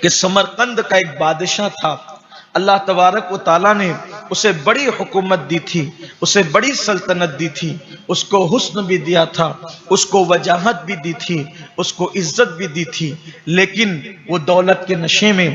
کہ سمرقند کا ایک بادشاہ تھا، اللہ تبارک و تعالیٰ نے اسے بڑی حکومت دی تھی، اسے بڑی سلطنت دی تھی، اس کو حسن بھی دیا تھا، اس کو وجاہت بھی دی تھی، اس کو عزت بھی دی تھی، لیکن وہ دولت کے نشے میں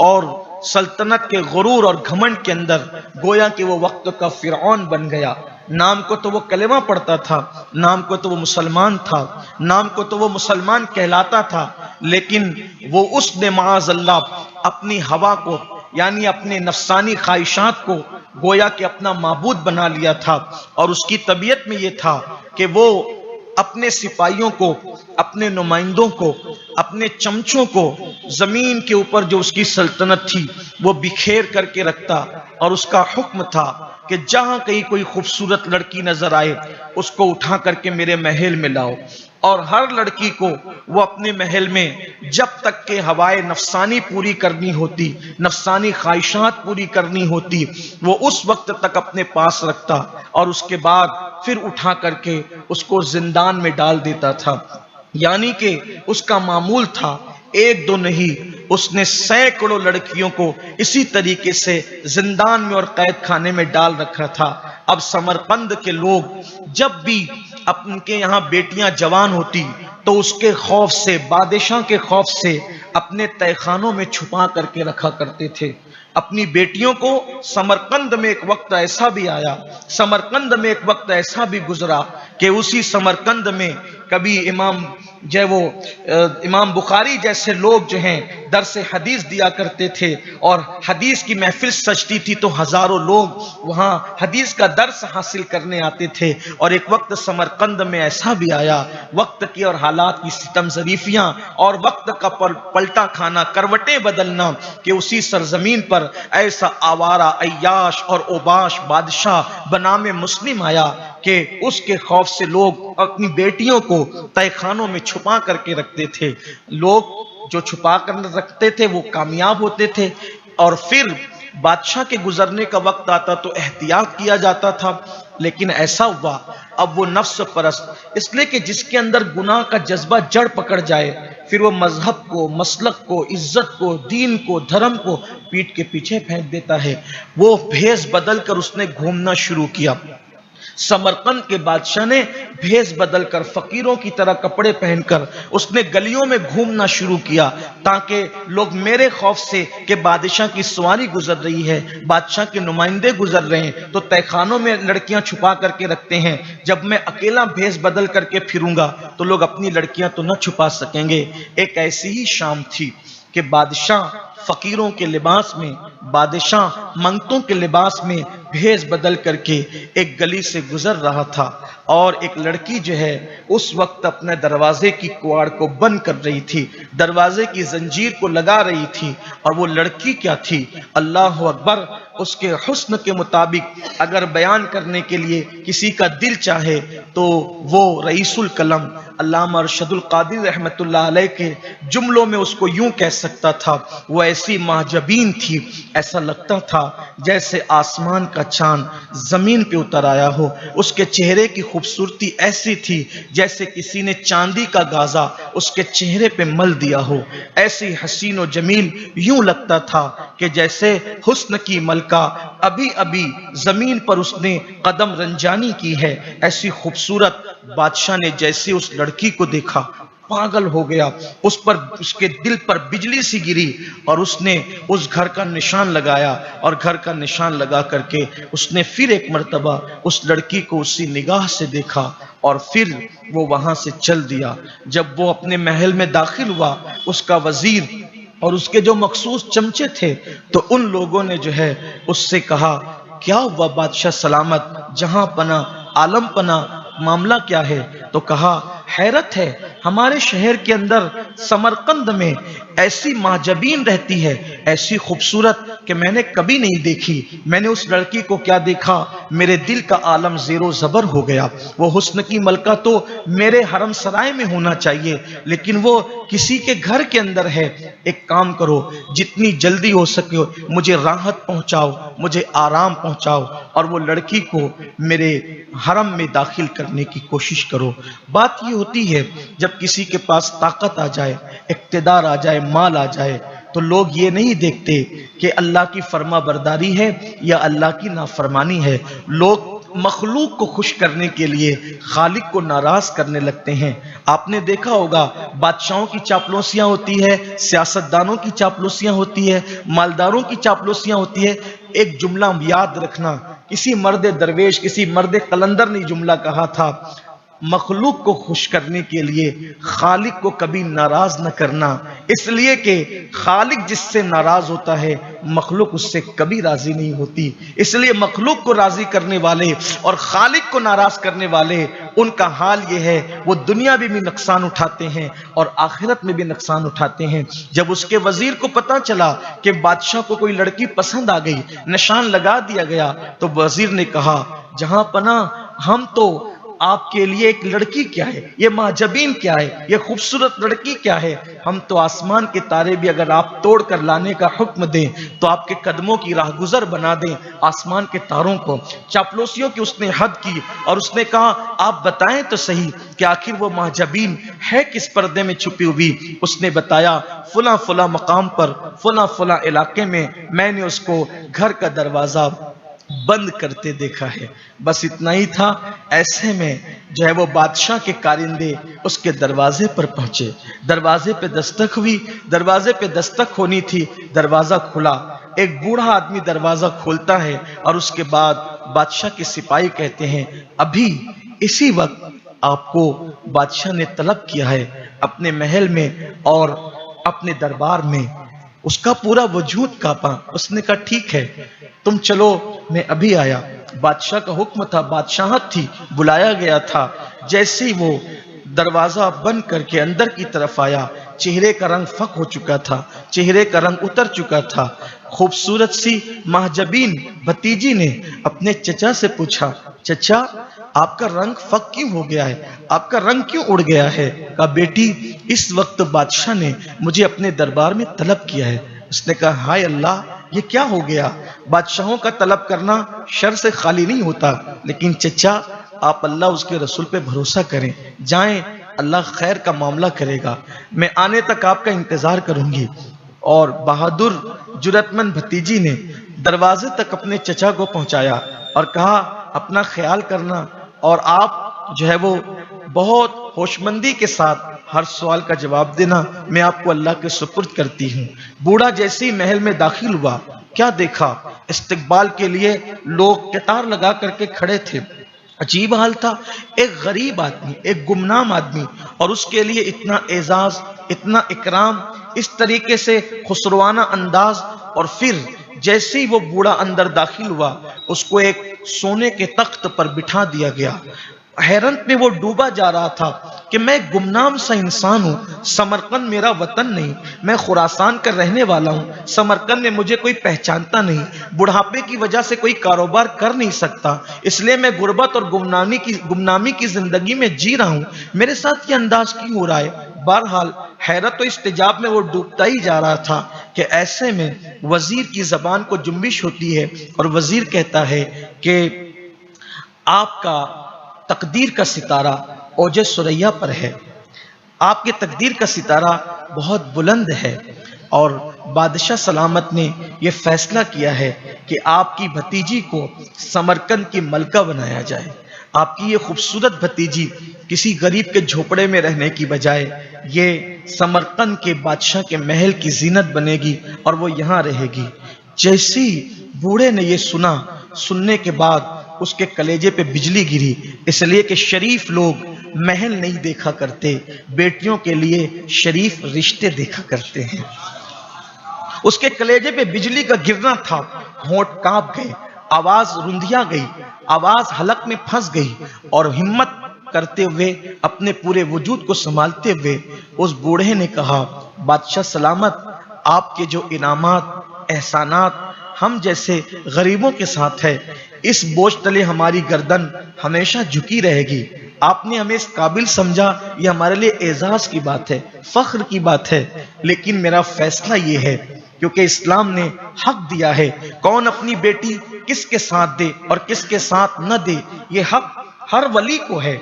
اور سلطنت کے غرور اور گھمنڈ کے اندر گویا کہ وہ وقت کا فرعون بن گیا۔ نام کو تو وہ کلمہ پڑھتا تھا، نام کو تو وہ مسلمان تھا، نام کو تو وہ مسلمان کہلاتا تھا، لیکن وہ اس نے معاذ اللہ اپنی ہوا کو یعنی اپنے نفسانی خواہشات کو گویا کہ اپنا معبود بنا لیا تھا، اور اس کی طبیعت میں یہ تھا کہ وہ اپنے سپاہیوں کو، اپنے نمائندوں کو، اپنے چمچوں کو زمین کے اوپر جو اس کی سلطنت تھی وہ بکھیر کر کے رکھتا، اور اس کا حکم تھا کہ جہاں کہیں کوئی خوبصورت لڑکی نظر آئے اس کو اٹھا کر کے میرے محل میں لاؤ، اور ہر لڑکی کو وہ اپنے محل میں جب تک کہ ہوائے نفسانی پوری کرنی ہوتی، نفسانی خواہشات پوری کرنی ہوتی، وہ اس وقت تک اپنے پاس رکھتا، اور اس کے بعد پھر اٹھا کر کے اس کو زندان میں ڈال دیتا تھا۔ یعنی کہ اس کا معمول تھا، ایک دو نہیں، اس نے سینکڑوں لڑکیوں کو اسی طریقے سے زندان میں اور قید خانے میں ڈال رکھا تھا۔ اب سمرقند کے لوگ جب بھی ان کے یہاں بیٹیاں جوان ہوتی تو اس کے خوف سے، بادشاہ کے خوف سے اپنے تہہ خانوں میں چھپا کر کے رکھا کرتے تھے اپنی بیٹیوں کو۔ سمرقند میں ایک وقت ایسا بھی آیا، سمرقند میں ایک وقت ایسا بھی گزرا کہ اسی سمرقند میں کبھی امام بخاری جیسے لوگ جو ہیں درس حدیث دیا کرتے تھے، اور حدیث کی محفل سجتی تھی تو ہزاروں لوگ وہاں حدیث کا درس حاصل کرنے آتے تھے۔ اور ایک وقت سمرقند میں ایسا بھی آیا، وقت کی اور حالات کی ستم ظریفیاں اور وقت کا پلٹا کھانا، کروٹیں بدلنا، کہ اسی سرزمین پر ایسا آوارہ، عیاش اور اوباش بادشاہ بنام مسلم آیا کہ اس کے خوف سے لوگ اپنی بیٹیوں کو تہہ خانوں میں چھپا کر کے رکھتے تھے۔ لوگ جو چھپا کر رکھتے تھے وہ کامیاب ہوتے تھے، اور پھر بادشاہ کے گزرنے کا وقت آتا تو احتیاط کیا جاتا تھا، لیکن ایسا ہوا اب وہ نفس پرست، اس لیے کہ جس کے اندر گناہ کا جذبہ جڑ پکڑ جائے پھر وہ مذہب کو، مسلک کو، عزت کو، دین کو، دھرم کو پیٹ کے پیچھے پھینک دیتا ہے۔ وہ بھیس بدل کر اس نے گھومنا شروع کیا۔ سمرقند کے بادشاہ نے بھیس بدل کر، فقیروں کی طرح کپڑے پہن کر اس نے گلیوں میں گھومنا شروع کیا، تاکہ لوگ میرے خوف سے کہ بادشاہ کی سواری گزر رہی ہے، بادشاہ کے نمائندے گزر رہے ہیں تو تہہ خانوں میں لڑکیاں چھپا کر کے رکھتے ہیں، جب میں اکیلا بھیس بدل کر کے پھروں گا تو لوگ اپنی لڑکیاں تو نہ چھپا سکیں گے۔ ایک ایسی ہی شام تھی کہ بادشاہ فقیروں کے لباس میں، بادشاہ منگتوں کے لباس میں بھیس بدل کر کے ایک گلی سے گزر رہا تھا، اور ایک لڑکی جو ہے اس وقت اپنے دروازے کی کواڑ کو بند کر رہی تھی، دروازے کی زنجیر کو لگا رہی تھی، اور وہ لڑکی کیا تھی؟ اللہ اکبر! اس کے حسن کے مطابق اگر بیان کرنے کے لیے کسی کا دل چاہے تو وہ رئیس القلم علامہ ارشد القادری رحمت اللہ علیہ کے جملوں میں اس کو یوں کہہ سکتا تھا، وہ ایسی محجبین تھی، ایسا لگتا تھا جیسے آسمان کا چاند زمین پہ اتر آیا ہو، اس کے چہرے کی خوبصورتی ایسی تھی جیسے کسی نے چاندی کا گازا اس کے چہرے پہ مل دیا ہو، ایسی حسین و جمیل، یوں لگتا تھا کہ جیسے حسن کی ملکہ ابھی ابھی زمین پر اس نے قدم رنجانی کی ہے۔ ایسی خوبصورت بادشاہ نے جیسے اس لڑکی کو دیکھا پاگل ہو گیا، اس کے دل پر بجلی سی گری، اور اس نے اس گھر کا نشان لگایا، اور گھر کا نشان لگا کر کے اس نے پھر ایک مرتبہ اس لڑکی کو اسی نگاہ سے دیکھا، اور پھر وہ وہاں سے چل دیا۔ جب وہ اپنے محل میں داخل ہوا، اس کا وزیر اور اس کے جو مخصوص چمچے تھے تو ان لوگوں نے جو ہے اس سے کہا، کیا ہوا بادشاہ سلامت، جہاں پناہ، عالم پناہ، معاملہ کیا ہے؟ تو کہا، حیرت ہے، ہمارے شہر کے اندر سمرقند میں ایسی محجبین رہتی ہے، ایسی خوبصورت کہ میں نے کبھی نہیں دیکھی۔ میں نے اس لڑکی کو کیا دیکھا، میرے دل کا عالم زیر و زبر ہو گیا۔ وہ حسن کی ملکہ تو میرے حرم سرائے میں ہونا چاہیے، لیکن وہ کسی کے گھر کے اندر ہے۔ ایک کام کرو، جتنی جلدی ہو سکے مجھے راحت پہنچاؤ، مجھے آرام پہنچاؤ اور وہ لڑکی کو میرے حرم میں داخل کرنے کی کوشش کرو۔ بات یہ ہوتی ہے جب کسی کے پاس طاقت آ جائے، اقتدار آ جائے، مال آ جائے، تو لوگ یہ نہیں دیکھتے کہ اللہ کی فرما برداری ہے یا اللہ کی نافرمانی ہے، لوگ مخلوق کو خوش کرنے کے لیے خالق کو ناراض کرنے لگتے ہیں۔ آپ نے دیکھا ہوگا بادشاہوں کی چاپلوسیاں ہوتی ہے، سیاستدانوں کی چاپلوسیاں ہوتی ہے، مالداروں کی چاپلوسیاں ہوتی ہے۔ ایک جملہ یاد رکھنا، کسی مرد درویش، کسی مرد قلندر نے جملہ کہا تھا، مخلوق کو خوش کرنے کے لیے خالق کو کبھی ناراض نہ کرنا، اس لیے کہ خالق جس سے ناراض ہوتا ہے مخلوق اس سے کبھی راضی نہیں ہوتی۔ اس لیے مخلوق کو راضی کرنے والے اور خالق کو ناراض کرنے والے، ان کا حال یہ ہے وہ دنیا میں بھی نقصان اٹھاتے ہیں اور آخرت میں بھی نقصان اٹھاتے ہیں۔ جب اس کے وزیر کو پتا چلا کہ بادشاہ کو کوئی لڑکی پسند آ گئی، نشان لگا دیا گیا، تو وزیر نے کہا جہاں پناہ ہم تو آپ کے لیے ایک لڑکی کیا ہے، یہ مہجبین کیا ہے، یہ خوبصورت لڑکی کیا ہے، ہم تو آسمان کے تارے بھی اگر آپ توڑ کر لانے کا حکم دیں تو آپ کے قدموں کی راہ گزر بنا دیں آسمان کے تاروں کو۔ چاپلوسیوں کی اس نے حد کی اور اس نے کہا آپ بتائیں تو صحیح کہ آخر وہ مہجبین ہے کس پردے میں چھپی ہوئی۔ اس نے بتایا فلاں فلاں مقام پر فلاں فلاں علاقے میں نے اس کو گھر کا دروازہ بند کرتے دیکھا ہے۔ بس اتنا ہی تھا، ایسے میں جو ہے وہ بادشاہ کے کارندے اس کے دروازے پر پہنچے، دروازے پہ دستک ہوئی، دروازے پہ دستک ہونی تھی، دروازہ کھلا، ایک بوڑھا آدمی دروازہ کھولتا ہے اور اس کے بعد بادشاہ کے سپاہی کہتے ہیں ابھی اسی وقت آپ کو بادشاہ نے طلب کیا ہے اپنے محل میں اور اپنے دربار میں۔ اس کا پورا وجود کانپا، اس نے کہا ٹھیک ہے تم چلو، میں ابھی آیا۔ بادشاہ کا حکم تھا، بادشاہت تھی، بلایا گیا تھا۔ جیسے ہی وہ دروازہ بند کر کے اندر کی طرف آیا، چہرے کا رنگ فک ہو چکا تھا، چہرے کا رنگ اتر چکا تھا۔ خوبصورت سی مہجبین بھتیجی نے اپنے چچا سے پوچھا چچا آپ کا رنگ فک کیوں ہو گیا ہے، آپ کا رنگ کیوں اڑ گیا ہے؟ کہا بیٹی اس وقت بادشاہ نے مجھے اپنے دربار میں طلب کیا ہے۔ اس نے کہا ہائے اللہ یہ کیا ہو گیا؟ بادشاہوں کا طلب کرنا شر سے خالی نہیں ہوتا، لیکن چچا آپ اللہ اس کے رسول پہ بھروسہ کریں، جائیں اللہ خیر کا معاملہ کرے گا، میں آنے تک آپ کا انتظار کروں گی۔ اور بہادر جرأت مند بھتیجی نے دروازے تک اپنے چچا کو پہنچایا اور کہا اپنا خیال کرنا اور آپ جو ہے وہ بہت ہوشمندی کے ساتھ ہر سوال کا جواب دینا، میں آپ کو اللہ کے سپرد کرتی ہوں۔ بوڑھا جیسے ہی محل میں داخل ہوا کیا دیکھا، استقبال کے لیے لوگ قطار لگا کر کے کھڑے تھے۔ عجیب حال تھا، ایک غریب آدمی، ایک گمنام آدمی، اور اس کے لیے اتنا اعزاز، اتنا اکرام، اس طریقے سے خسروانہ انداز۔ اور پھر جیسے ہی وہ بوڑھا اندر داخل ہوا اس کو ایک سونے کے تخت پر بٹھا دیا گیا۔ حیرت میں وہ ڈوبا جا رہا تھا کہ میں گمنام سا انسان ہوں، سمرقند میرا وطن نہیں، میں خراسان کا رہنے والا ہوں، سمرقند میں مجھے کوئی پہچانتا نہیں، بڑھاپے کی وجہ سے کوئی کاروبار کر نہیں سکتا، اس لیے میں غربت اور گمنامی کی زندگی میں جی رہا ہوں، میرے ساتھ یہ انداز کیوں ہو رہا ہے؟ بہرحال حیرت و استجاب میں وہ ڈوبتا ہی جا رہا تھا کہ ایسے میں وزیر کی زبان کو جنبش ہوتی ہے اور وزیر کہتا ہے کہ آپ کا تقدیر کا ستارہ اوج ثریا پر ہے، آپ کے تقدیر کا ستارہ بہت بلند ہے، اور بادشاہ سلامت نے یہ فیصلہ کیا ہے کہ آپ کی بھتیجی کو سمرقند کی ملکہ بنایا جائے۔ آپ کی یہ خوبصورت بھتیجی کسی غریب کے جھوپڑے میں رہنے کی بجائے یہ سمرقند کے بادشاہ کے محل کی زینت بنے گی اور وہ یہاں رہے گی۔ جیسی بوڑھے نے یہ سنا، سننے کے بعد اس کے کلیجے پہ بجلی گری، اس لیے کہ شریف لوگ محل نہیں دیکھا کرتے، بیٹیوں کے لیے شریف رشتے دیکھا کرتے ہیں۔ اس کے کلیجے پہ بجلی کا گرنا تھا، ہونٹ کانپ گئے، آواز رندھیا گئی، آواز حلق میں پھنس گئی، اور ہمت کرتے ہوئے اپنے پورے وجود کو سنبھالتے ہوئے اس بوڑھے نے کہا بادشاہ سلامت، آپ کے جو انعامات احسانات ہم جیسے غریبوں کے ساتھ ہے، اس بوجھ تلے ہماری گردن ہمیشہ جھکی رہے گی۔ آپ نے ہمیں اس قابل سمجھا، یہ ہمارے لیے اعزاز کی بات ہے، فخر کی بات ہے، لیکن میرا فیصلہ یہ ہے کہ کیونکہ اسلام نے حق دیا ہے کون اپنی بیٹی کس کے ساتھ دے اور کس کے ساتھ نہ دے، یہ حق ہر ولی کو ہے،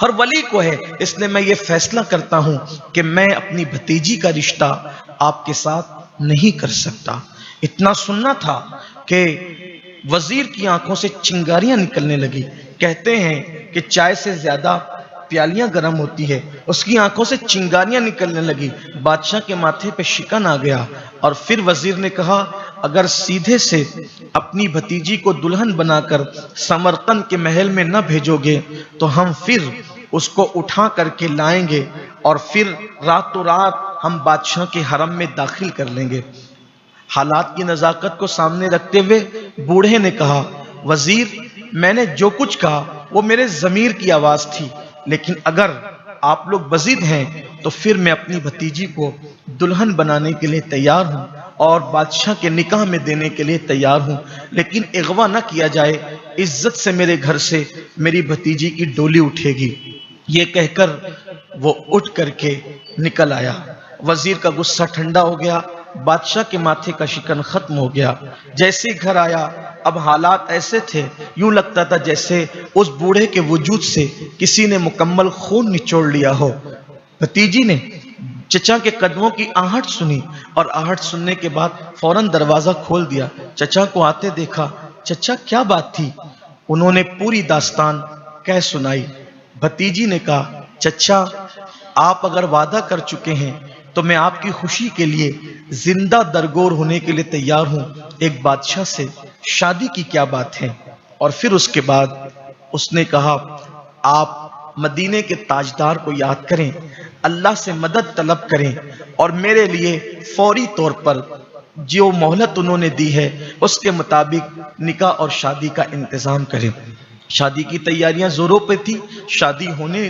ہر ولی کو ہے۔ اس لیے میں یہ فیصلہ کرتا ہوں کہ میں اپنی بھتیجی کا رشتہ آپ کے ساتھ نہیں کر سکتا۔ اتنا سننا تھا کہ وزیر کی آنکھوں سے چنگاریاں نکلنے لگی۔ کہتے ہیں کہ چائے سے زیادہ پیالیاں گرم ہوتی ہے، اس کی آنکھوں سے چنگاریاں نکلنے لگی۔ بادشاہ کے ماتھے پہ شکن آ گیا اور پھر وزیر نے کہا اگر سیدھے سے اپنی بھتیجی کو دلہن بنا کر سمرقند کے محل میں نہ بھیجو گے تو ہم پھر اس کو اٹھا کر کے لائیں گے اور پھر راتوں رات ہم بادشاہ کے حرم میں داخل کر لیں گے۔ حالات کی نزاکت کو سامنے رکھتے ہوئے بوڑھے نے کہا وزیر میں نے جو کچھ کہا وہ میرے ضمیر کی آواز تھی، لیکن اگر آپ لوگ بزد ہیں تو پھر میں اپنی بھتیجی کو دلہن بنانے کے لیے تیار ہوں اور بادشاہ کے نکاح میں دینے کے لیے تیار ہوں، لیکن اغوا نہ کیا جائے، عزت سے میرے گھر سے میری بھتیجی کی ڈولی اٹھے گی۔ یہ کہہ کر وہ اٹھ کر کے نکل آیا۔ وزیر کا غصہ ٹھنڈا ہو گیا، بادشاہ کے ماتھے کا شکن ختم ہو گیا۔ جیسے ہی گھر آیا اب حالات ایسے تھے یوں لگتا تھا جیسے اس بوڑھے کے وجود سے کسی نے مکمل خون نچوڑ لیا ہو۔ بھتیجی نے چچا کے قدموں کی آہٹ سنی اور آہٹ سننے کے بعد فوراً دروازہ کھول دیا۔ چچا کو آتے دیکھا۔ چچا کیا بات تھی؟ انہوں نے پوری داستان کہہ سنائی۔ بھتیجی نے کہا چچا آپ اگر وعدہ کر چکے ہیں تو میں آپ کی خوشی کے لیے زندہ درگور ہونے کے لیے تیار ہوں، ایک بادشاہ سے شادی کی کیا بات ہے؟ اور پھر اس کے بعد اس نے کہا آپ مدینے کے تاجدار کو یاد کریں، اللہ سے مدد طلب کریں اور میرے لیے فوری طور پر جو مہلت انہوں نے دی ہے اس کے مطابق نکاح اور شادی کا انتظام کریں۔ شادی کی تیاریاں زوروں پہ تھی، شادی ہونے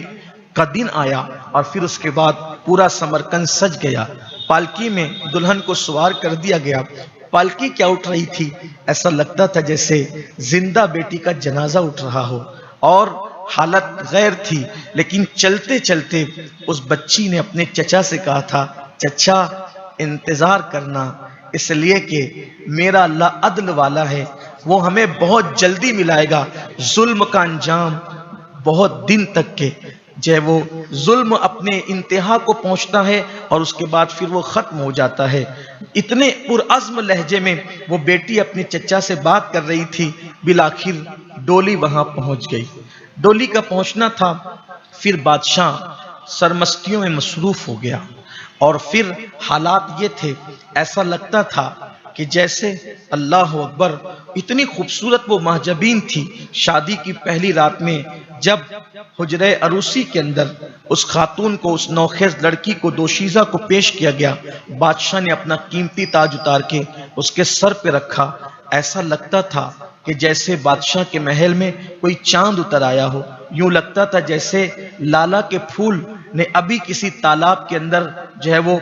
کا دن آیا اور پھر اس کے بعد پورا سمرقند سج گیا۔ پالکی میں دلہن کو سوار کر دیا گیا۔ پالکی کیا اٹھ رہی تھی، ایسا لگتا تھا جیسے زندہ بیٹی کا جنازہ اٹھ رہا ہو، اور حالت غیر تھی، لیکن چلتے چلتے اس بچی نے اپنے چچا سے کہا تھا چچا انتظار کرنا، اس لیے کہ میرا اللہ عدل والا ہے، وہ ہمیں بہت جلدی ملائے گا۔ ظلم کا انجام بہت دن تک کے جب وہ ظلم اپنے انتہا کو پہنچتا ہے اور اس کے بعد پھر وہ ختم ہو جاتا ہے۔ اتنے پرعزم لہجے میں وہ بیٹی اپنے چچا سے بات کر رہی تھی، بالآخر ڈولی وہاں پہنچ گئی۔ ڈولی کا پہنچنا تھا، پھر بادشاہ سرمستیوں میں مصروف ہو گیا اور پھر حالات یہ تھے ایسا لگتا تھا کہ جیسے اللہ اکبر اتنی خوبصورت وہ مہجبین تھی۔ شادی کی پہلی رات میں جب حجرہ عروسی کے اندر اس خاتون کو، اس نوخیز لڑکی کو، دوشیزہ کو پیش کیا گیا، بادشاہ نے اپنا قیمتی تاج اتار کے اس کے سر پہ رکھا۔ ایسا لگتا تھا کہ جیسے بادشاہ کے محل میں کوئی چاند اتر آیا ہو، یوں لگتا تھا جیسے لالا کے پھول نے ابھی کسی تالاب کے اندر جو ہے وہ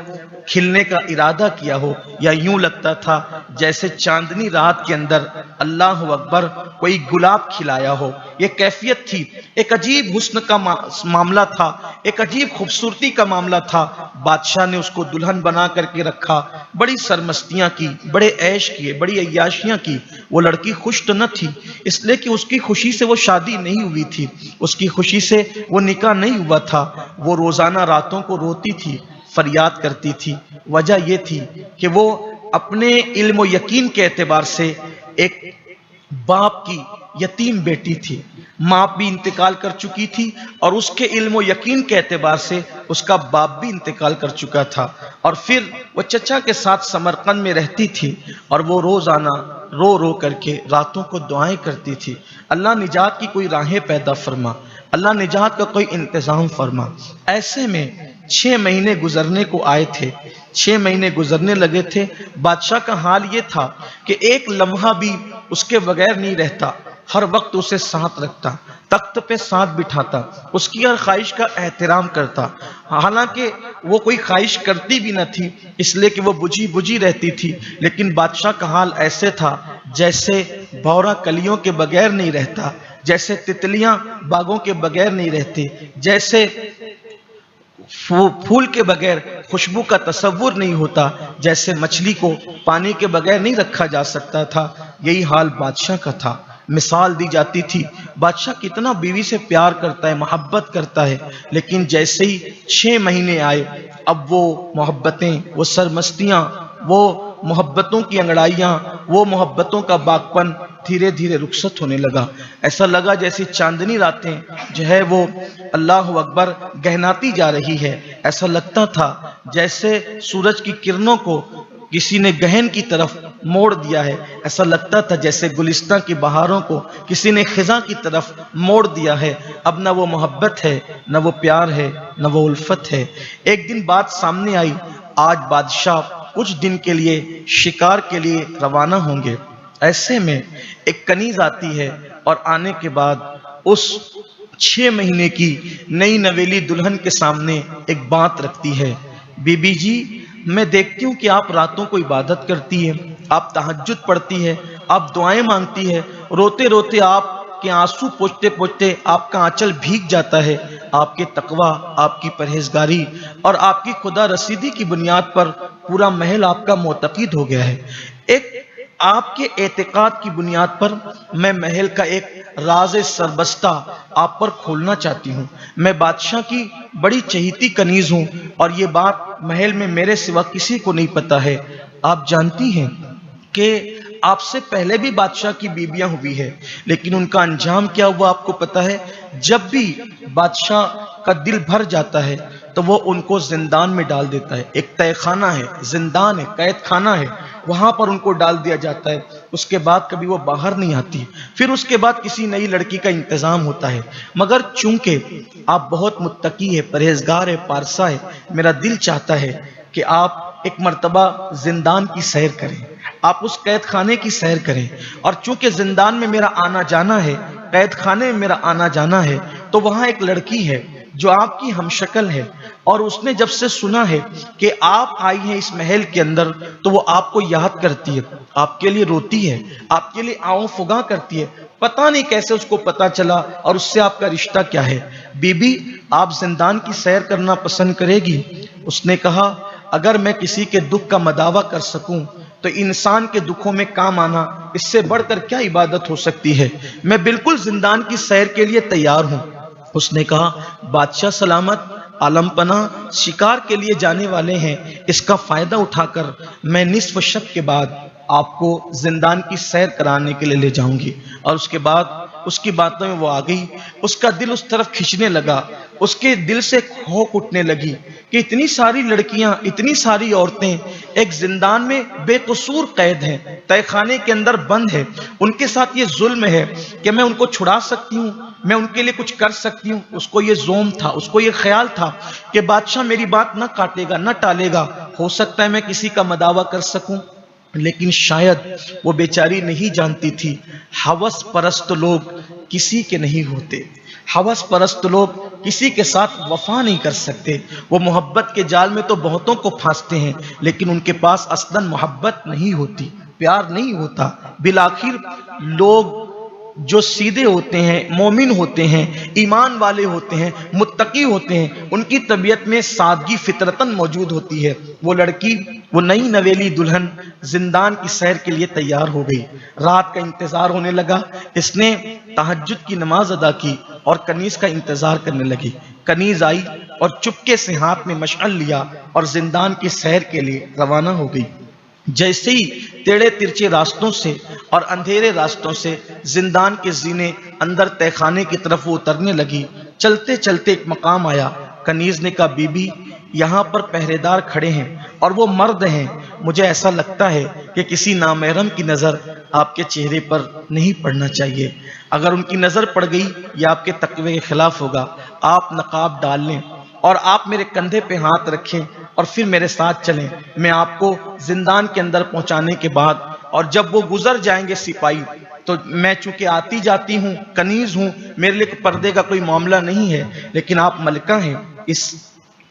کھلنے کا ارادہ کیا ہو، یا یوں لگتا تھا جیسے چاندنی رات کے اندر اللہ اکبر کوئی گلاب کھلایا ہو۔ یہ کیفیت تھی، ایک عجیب حسن کا معاملہ تھا، ایک عجیب خوبصورتی کا معاملہ تھا۔ بادشاہ نے اس کو دلہن بنا کر کے رکھا، بڑی سرمستیاں کی، بڑے عیش کیے، بڑی عیاشیاں کی۔ وہ لڑکی خوش تو نہ تھی، اس لیے کہ اس کی خوشی سے وہ شادی نہیں ہوئی تھی، اس کی خوشی سے وہ نکاح نہیں ہوا تھا۔ وہ روزانہ راتوں کو روتی تھی، فریاد کرتی تھی۔ وجہ یہ تھی کہ وہ اپنے علم و یقین کے اعتبار سے ایک باپ کی یتیم بیٹی تھی، ماں بھی انتقال کر چکی تھی اور اس کے علم و یقین کے اعتبار سے اس کا باپ بھی انتقال کر چکا تھا، اور پھر وہ چچا کے ساتھ سمرقند میں رہتی تھی اور وہ روزانہ رو رو کر کے راتوں کو دعائیں کرتی تھی، اللہ نجات کی کوئی راہیں پیدا فرما، اللہ نجات کا کوئی انتظام فرما۔ ایسے میں 6 مہینے گزرنے کو آئے تھے، 6 مہینے گزرنے لگے تھے۔ بادشاہ کا حال یہ تھا کہ ایک لمحہ بھی اس کے بغیر نہیں رہتا، ہر وقت اسے ساتھ رکھتا، تخت پہ ساتھ بٹھاتا، اس کی ہر خواہش کا احترام کرتا، حالانکہ وہ کوئی خواہش کرتی بھی نہ تھی، اس لیے کہ وہ بجھی بجھی رہتی تھی، لیکن بادشاہ کا حال ایسے تھا جیسے بھورا کلیوں کے بغیر نہیں رہتا، جیسے تتلیاں باغوں کے بغیر نہیں رہتی، جیسے پھول کے بغیر خوشبو کا تصور نہیں ہوتا، جیسے مچھلی کو پانی کے بغیر نہیں رکھا جا سکتا تھا، یہی حال بادشاہ کا تھا۔ مثال دی جاتی تھی بادشاہ کتنا بیوی سے پیار کرتا ہے، محبت کرتا ہے، لیکن جیسے ہی 6 مہینے آئے اب وہ محبتیں، وہ سرمستیاں، وہ محبتوں کی انگڑائیاں، وہ محبتوں کا باغپن دھیرے دھیرے رخصت ہونے لگا۔ ایسا لگا جیسے چاندنی راتیں جو ہے وہ اللہ اکبر گہناتی جا رہی ہے۔ ایسا لگتا تھا جیسے سورج کی کرنوں کو کسی نے گہن کی طرف موڑ دیا ہے، ایسا لگتا تھا جیسے گلستاں کی بہاروں کو کسی نے خزاں کی طرف موڑ دیا ہے۔ اب نہ وہ محبت ہے، نہ وہ پیار ہے، نہ وہ الفت ہے۔ ایک دن بات سامنے آئی، آج بادشاہ کچھ دن کے لیے شکار کے لیے روانہ ہوں گے۔ ایسے میں ایک کنیز آتی ہے اور آنے کے بعد اس 6 مہینے کی نئی نویلی دلہن کے سامنے ایک بات رکھتی ہے، بی بی جی میں دیکھتی ہوں کہ آپ راتوں کو عبادت کرتی ہیں، آپ تہجد پڑھتی ہے، آپ دعائیں مانگتی ہے، روتے روتے آپ کے آنسو پوچھتے پوچھتے آپ کا آنچل بھیگ جاتا ہے۔ آپ کے تقوی، آپ کی پرہیزگاری اور آپ کی خدا رسیدی کی بنیاد پر پورا محل آپ کا معتقد ہو گیا ہے۔ ایک آپ کے اعتقاد کی بنیاد پر میں محل کا ایک راز سربستہ آپ پر کھولنا چاہتی ہوں۔ میں بادشاہ کی بڑی چہیتی کنیز ہوں اور یہ بات محل میں میرے سوا کسی کو نہیں پتا ہے۔ آپ جانتی ہیں کہ آپ سے پہلے بھی بادشاہ کی بیویاں ہوئی ہے، لیکن ان کا انجام کیا ہوا آپ کو پتا ہے؟ جب بھی بادشاہ کا دل بھر جاتا ہے تو وہ ان کو زندان میں ڈال دیتا ہے۔ ایک تہہ خانہ ہے، زندان ہے، قید خانہ ہے، وہاں پر ان کو ڈال دیا جاتا ہے۔ اس کے بعد کبھی وہ باہر نہیں آتی، پھر اس کے بعد کسی نئی لڑکی کا انتظام ہوتا ہے۔ مگر چونکہ آپ بہت متقی ہے، پرہیزگار ہے، پارسا ہے، میرا دل چاہتا ہے کہ آپ ایک مرتبہ زندان کی سیر کریں، آپ اس قید خانے کی سیر کریں۔ اور چونکہ زندان میں میرا آنا جانا ہے، قید خانے میں میرا آنا جانا ہے، تو وہاں ایک لڑکی ہے جو آپ کی ہم شکل ہے، اور اس نے جب سے سنا ہے کہ آپ آئی ہیں اس محل کے اندر تو وہ آپ کو یاد کرتی ہے، آپ کے لیے روتی ہے، آپ کے لیے آؤں فغاں کرتی ہے۔ پتہ نہیں کیسے اس کو پتا چلا اور اس سے آپ کا رشتہ کیا ہے۔ بی بی آپ زندان کی سیر کرنا پسند کرے گی؟ اس نے کہا اگر میں کسی کے دکھ کا مداوع کر سکوں تو انسان کے دکھوں میں کام آنا اس سے بڑھ کر کیا عبادت ہو سکتی ہے، میں بالکل زندان کی سیر کے لیے تیار ہوں۔ اس نے کہا بادشاہ سلامت، عالم پناہ شکار کے لیے جانے والے ہیں، اس کا فائدہ اٹھا کر میں نصف شب کے بعد آپ کو زندان کی سیر کرانے کے لیے لے جاؤں گی۔ اور اس کے بعد اس کی باتوں میں وہ آ گئی، اس کا دل اس طرف کھنچنے لگا، اس کے دل سے کھوک اٹھنے لگی کہ اتنی ساری لڑکیاں، اتنی ساری عورتیں ایک زندان میں بے قصور قید ہیں، تہہ خانے کے اندر بند ہے، ان کے ساتھ یہ ظلم ہے کہ میں ان کو چھڑا سکتی ہوں، میں ان کے لیے کچھ کر سکتی ہوں۔ اس کو یہ زوم تھا، اس کو یہ خیال تھا کہ بادشاہ میری بات نہ کاٹے گا، نہ ٹالے گا، ہو سکتا ہے میں کسی کا مداوع کر سکوں۔ لیکن شاید وہ بیچاری نہیں جانتی تھی ہوس پرست لوگ کسی کے نہیں ہوتے، ہوس پرست لوگ کسی کے ساتھ وفا نہیں کر سکتے۔ وہ محبت کے جال میں تو بہتوں کو پھانستے ہیں، لیکن ان کے پاس اصلاً محبت نہیں ہوتی، پیار نہیں ہوتا۔ بالآخر لوگ جو سیدھے ہوتے ہیں، مومن ہوتے ہیں، ایمان والے ہوتے ہیں، متقی ہوتے ہیں، ان کی طبیعت میں سادگی فطرتاً موجود ہوتی ہے۔ وہ لڑکی، وہ نئی نویلی دلہن زندان کی سیر کے لیے تیار ہو گئی۔ رات کا انتظار ہونے لگا، اس نے تہجد کی نماز ادا کی اور کنیز کا انتظار کرنے لگی۔ کنیز آئی اور چپکے سے ہاتھ میں مشعل لیا اور زندان کی سیر کے لیے روانہ ہو گئی۔ جیسے ہی ٹیڑے ترچے راستوں سے اور اندھیرے راستوں سے زندان کے زینے اندر تہہ خانے کی طرف وہ اترنے لگی، چلتے چلتے ایک مقام آیا۔ کنیز نے کہا بی بی یہاں پر پہرے دار کھڑے ہیں اور وہ مرد ہیں، مجھے ایسا لگتا ہے کہ کسی نامحرم کی نظر آپ کے چہرے پر نہیں پڑنا چاہیے، اگر ان کی نظر پڑ گئی یہ آپ کے تقوی کے خلاف ہوگا، آپ نقاب ڈال لیں اور آپ میرے کندھے پہ ہاتھ رکھیں اور پھر میرے ساتھ چلیں۔ میں آپ کو زندان کے اندر پہنچانے کے بعد اور جب وہ گزر جائیں گے سپاہی، تو میں چونکہ آتی جاتی ہوں، کنیز ہوں، میرے لیے پردے کا کوئی معاملہ نہیں ہے، لیکن آپ ملکہ ہیں اس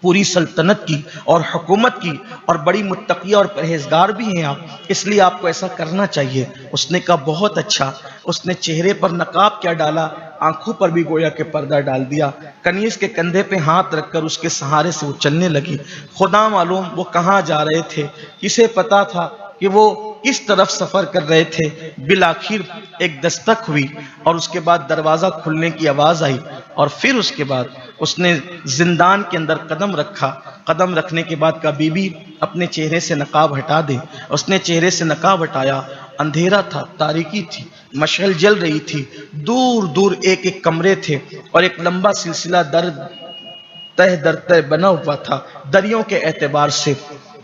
پوری سلطنت کی اور حکومت کی، اور بڑی متقیہ اور پرہیزگار بھی ہیں آپ، اس لیے آپ کو ایسا کرنا چاہیے۔ اس نے کہا بہت اچھا۔ اس نے چہرے پر نقاب کیا ڈالا، آنکھوں پر بھی گویا کہ پردہ ڈال دیا. کنیز کے کندھے پہ ہاتھ رکھ کر اس کے سہارے سے وہ چلنے لگی. خدا معلوم وہ کہاں جا رہے تھے, کسے پتا تھا کہ وہ کس طرف سفر کر رہے تھے. بالآخر ایک دستک ہوئی اور اس کے بعد دروازہ کھلنے کی آواز آئی, اور پھر اس کے بعد اس نے زندان کے اندر قدم رکھا. قدم رکھنے کے بعد کہا بی بی اپنے چہرے سے نقاب ہٹا دے. اس نے چہرے سے نقاب ہٹایا. اندھیرا تھا, تاریکی تھی, مشعل جل رہی تھی, دور دور ایک ایک کمرے تھے اور ایک لمبا سلسلہ تہ در تہ بنا ہوا تھا دریوں کے اعتبار سے.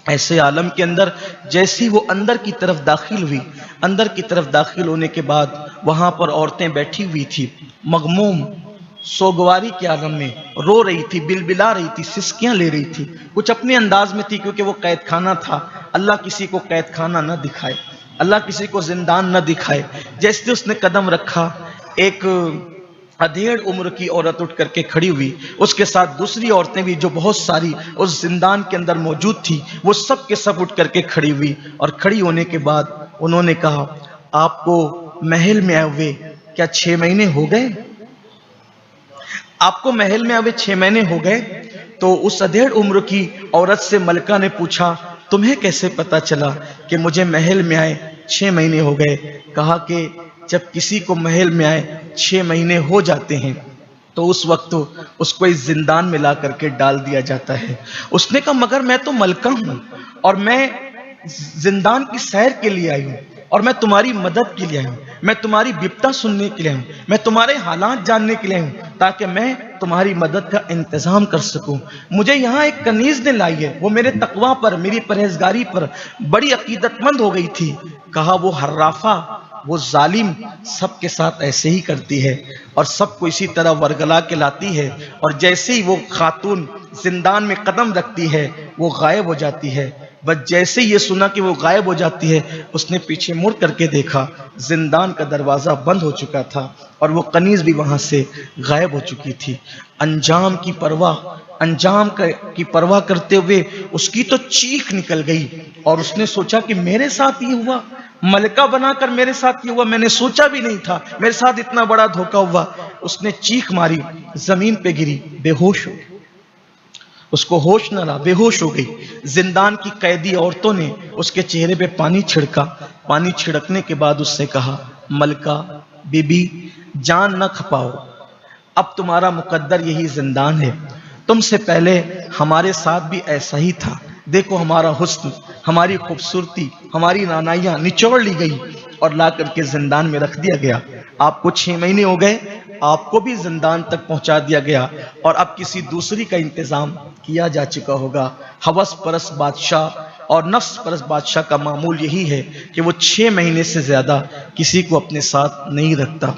ایسے عالم کے اندر جیسی وہ اندر کی طرف داخل ہوئی, اندر کی طرف داخل ہونے کے بعد وہاں پر عورتیں بیٹھی ہوئی تھی, مغموم سوگواری کے عالم میں رو رہی تھی, بلبلا رہی تھی, سسکیاں لے رہی تھی. کچھ اپنے انداز میں تھی کیونکہ وہ قید خانہ تھا. اللہ کسی کو قید خانہ نہ دکھائے, اللہ کسی کو زندان نہ دکھائے. جیسے اس نے قدم رکھا, ایک ادھیڑ عمر کی عورت اٹھ کر کے کھڑی ہوئی. اس کے ساتھ دوسری عورتیں بھی جو بہت ساری اس زندان کے اندر موجود تھی, وہ سب کے سب اٹھ کر کے کھڑی ہوئی. اور کھڑی ہونے کے بعد انہوں نے کہا آپ کو محل میں آئے ہوئے کیا 6 مہینے ہو گئے؟ آپ کو محل میں آئے ہوئے 6 مہینے ہو گئے؟ تو اس ادھیڑ عمر کی عورت سے ملکہ نے پوچھا تمہیں کیسے پتا چلا کہ مجھے محل میں آئے 6 مہینے ہو گئے؟ کہا کہ جب کسی کو محل میں آئے 6 مہینے ہو جاتے ہیں تو اس وقت اس کو اس زندان میں لا کر کے ڈال دیا جاتا ہے. اس نے کہا مگر میں تو ملکہ ہوں اور میں زندان کی سیر کے لیے آئی ہوں اور میں تمہاری مدد کے لیے آئی ہوں, میں تمہاری بپتا سننے کے لیے آئی ہوں, میں تمہارے حالات جاننے کے لیے آئی ہوں تاکہ میں تمہاری مدد کا انتظام کر سکوں. مجھے یہاں ایک کنیز نے لائی ہے, وہ میرے تقوی پر, میری پرہیزگاری پر بڑی عقیدت مند ہو گئی تھی. کہا وہ حرافہ, وہ ظالم سب کے ساتھ ایسے ہی کرتی ہے اور سب کو اسی طرح ورگلا کے لاتی ہے, اور جیسے ہی وہ خاتون زندان میں قدم رکھتی ہے وہ غائب ہو جاتی ہے. بس جیسے یہ سنا کہ وہ غائب ہو جاتی ہے, اس نے پیچھے مڑ کر کے دیکھا زندان کا دروازہ بند ہو چکا تھا اور وہ کنیز بھی وہاں سے غائب ہو چکی تھی. انجام کی پرواہ کرتے ہوئے اس کی تو چیخ نکل گئی اور اس نے سوچا کہ میرے ساتھ یہ ہوا, ملکہ بنا کر میرے ساتھ یہ ہوا, میں نے سوچا بھی نہیں تھا میرے ساتھ اتنا بڑا دھوکہ ہوا. اس نے چیخ ماری, زمین پہ گری, بے ہوش ہو گئی. اس کو ہوش نہ رہا, بے ہوش ہو گئی. زندان کی قیدی عورتوں نے اس کے چہرے پہ پانی چھڑکا. پانی چھڑکنے کے بعد اس سے کہا ملکہ بی بی جان نہ کھپاؤ, اب تمہارا مقدر یہی زندان ہے. تم سے پہلے ہمارے ساتھ بھی ایسا ہی تھا. دیکھو ہمارا حسن, ہماری خوبصورتی, ہماری رعنائیاں نچوڑ لی گئی اور لا کر کے زندان میں رکھ دیا گیا. آپ کو 6 مہینے ہو گئے, آپ کو بھی زندان تک پہنچا دیا گیا اور اب کسی دوسری کا انتظام کیا جا چکا ہوگا. ہوس پرست بادشاہ اور نفس پرست بادشاہ کا معمول یہی ہے کہ وہ 6 مہینے سے زیادہ کسی کو اپنے ساتھ نہیں رکھتا.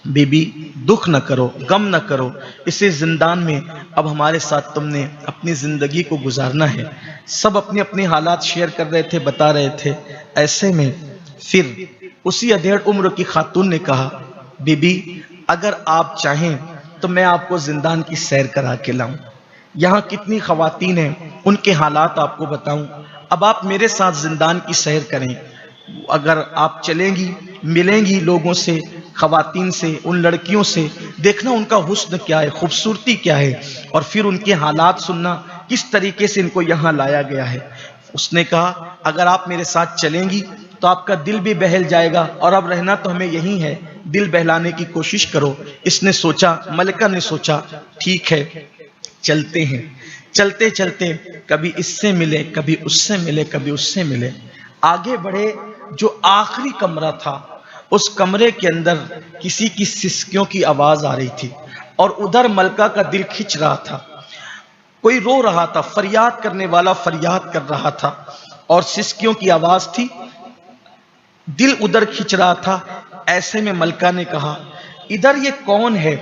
بی بی دکھ نہ کرو, غم نہ کرو, اسی زندان میں اب ہمارے ساتھ تم نے اپنی زندگی کو گزارنا ہے. سب اپنے اپنے حالات شیئر کر رہے تھے, بتا رہے تھے. ایسے میں پھر اسی ادھیڑ عمر کی خاتون نے کہا بی بی اگر آپ چاہیں تو میں آپ کو زندان کی سیر کرا کے لاؤں. یہاں کتنی خواتین ہیں, ان کے حالات آپ کو بتاؤں. اب آپ میرے ساتھ زندان کی سیر کریں. اگر آپ چلیں گی, ملیں گی لوگوں سے, خواتین سے, ان لڑکیوں سے, دیکھنا ان کا حسن کیا ہے, خوبصورتی کیا ہے, اور پھر ان کے حالات سننا کس طریقے سے ان کو یہاں لایا گیا ہے. اس نے کہا اگر آپ میرے ساتھ چلیں گی تو آپ کا دل بھی بہل جائے گا, اور اب رہنا تو ہمیں یہی ہے, دل بہلانے کی کوشش کرو. اس نے سوچا, ملکہ نے سوچا ٹھیک ہے چلتے ہیں. چلتے چلتے کبھی اس سے ملے, کبھی اس سے ملے, کبھی اس سے ملے. آگے بڑھے, جو آخری کمرہ تھا اس کمرے کے اندر کسی کی سسکیوں کی آواز آ رہی تھی اور ادھر ملکہ کا دل کھچ رہا تھا. کوئی رو رہا تھا, فریاد کرنے والا فریاد کر رہا تھا اور سسکیوں کی آواز تھی, دل ادھر کھچ رہا تھا. ایسے میں ملکہ نے کہا ادھر یہ کون ہے؟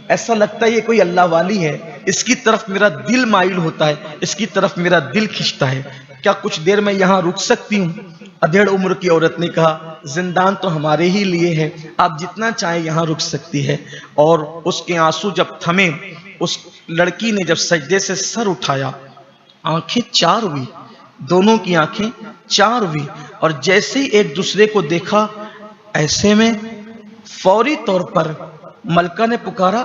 ایسا لگتا ہے یہ کوئی اللہ والی ہے, اس کی طرف میرا دل مائل ہوتا ہے, اس کی طرف میرا دل کھچتا ہے. کیا کچھ دیر میں یہاں رک سکتی ہوں؟ ادھیڑ عمر کی عورت نے کہا زندان تو ہمارے ہی لیے ہے, آپ جتنا چاہیں یہاں رک سکتی ہے. اور اس کے آنسو جب تھمے, اس لڑکی نے جب سجدے سے سر اٹھایا, آنکھیں 4 ہوئی, دونوں کی آنکھیں 4 ہوئی, اور جیسے ہی ایک دوسرے کو دیکھا ایسے میں فوری طور پر ملکہ نے پکارا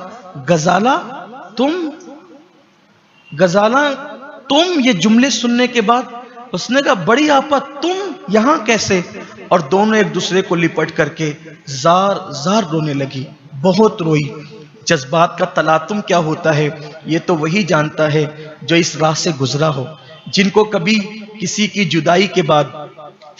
غزالہ تم، غزالہ تم، یہ جملے سننے کے بعد اس نے کہا بڑی آپا تم یہاں کیسے؟ اور دونوں ایک دوسرے کو لپٹ کر کے زار زار رونے لگی، بہت روئی۔ جذبات کا تلاطم کیا ہوتا ہے یہ تو وہی جانتا ہے جو اس راہ سے گزرا ہو، جن کو کبھی کسی کی جدائی کے بعد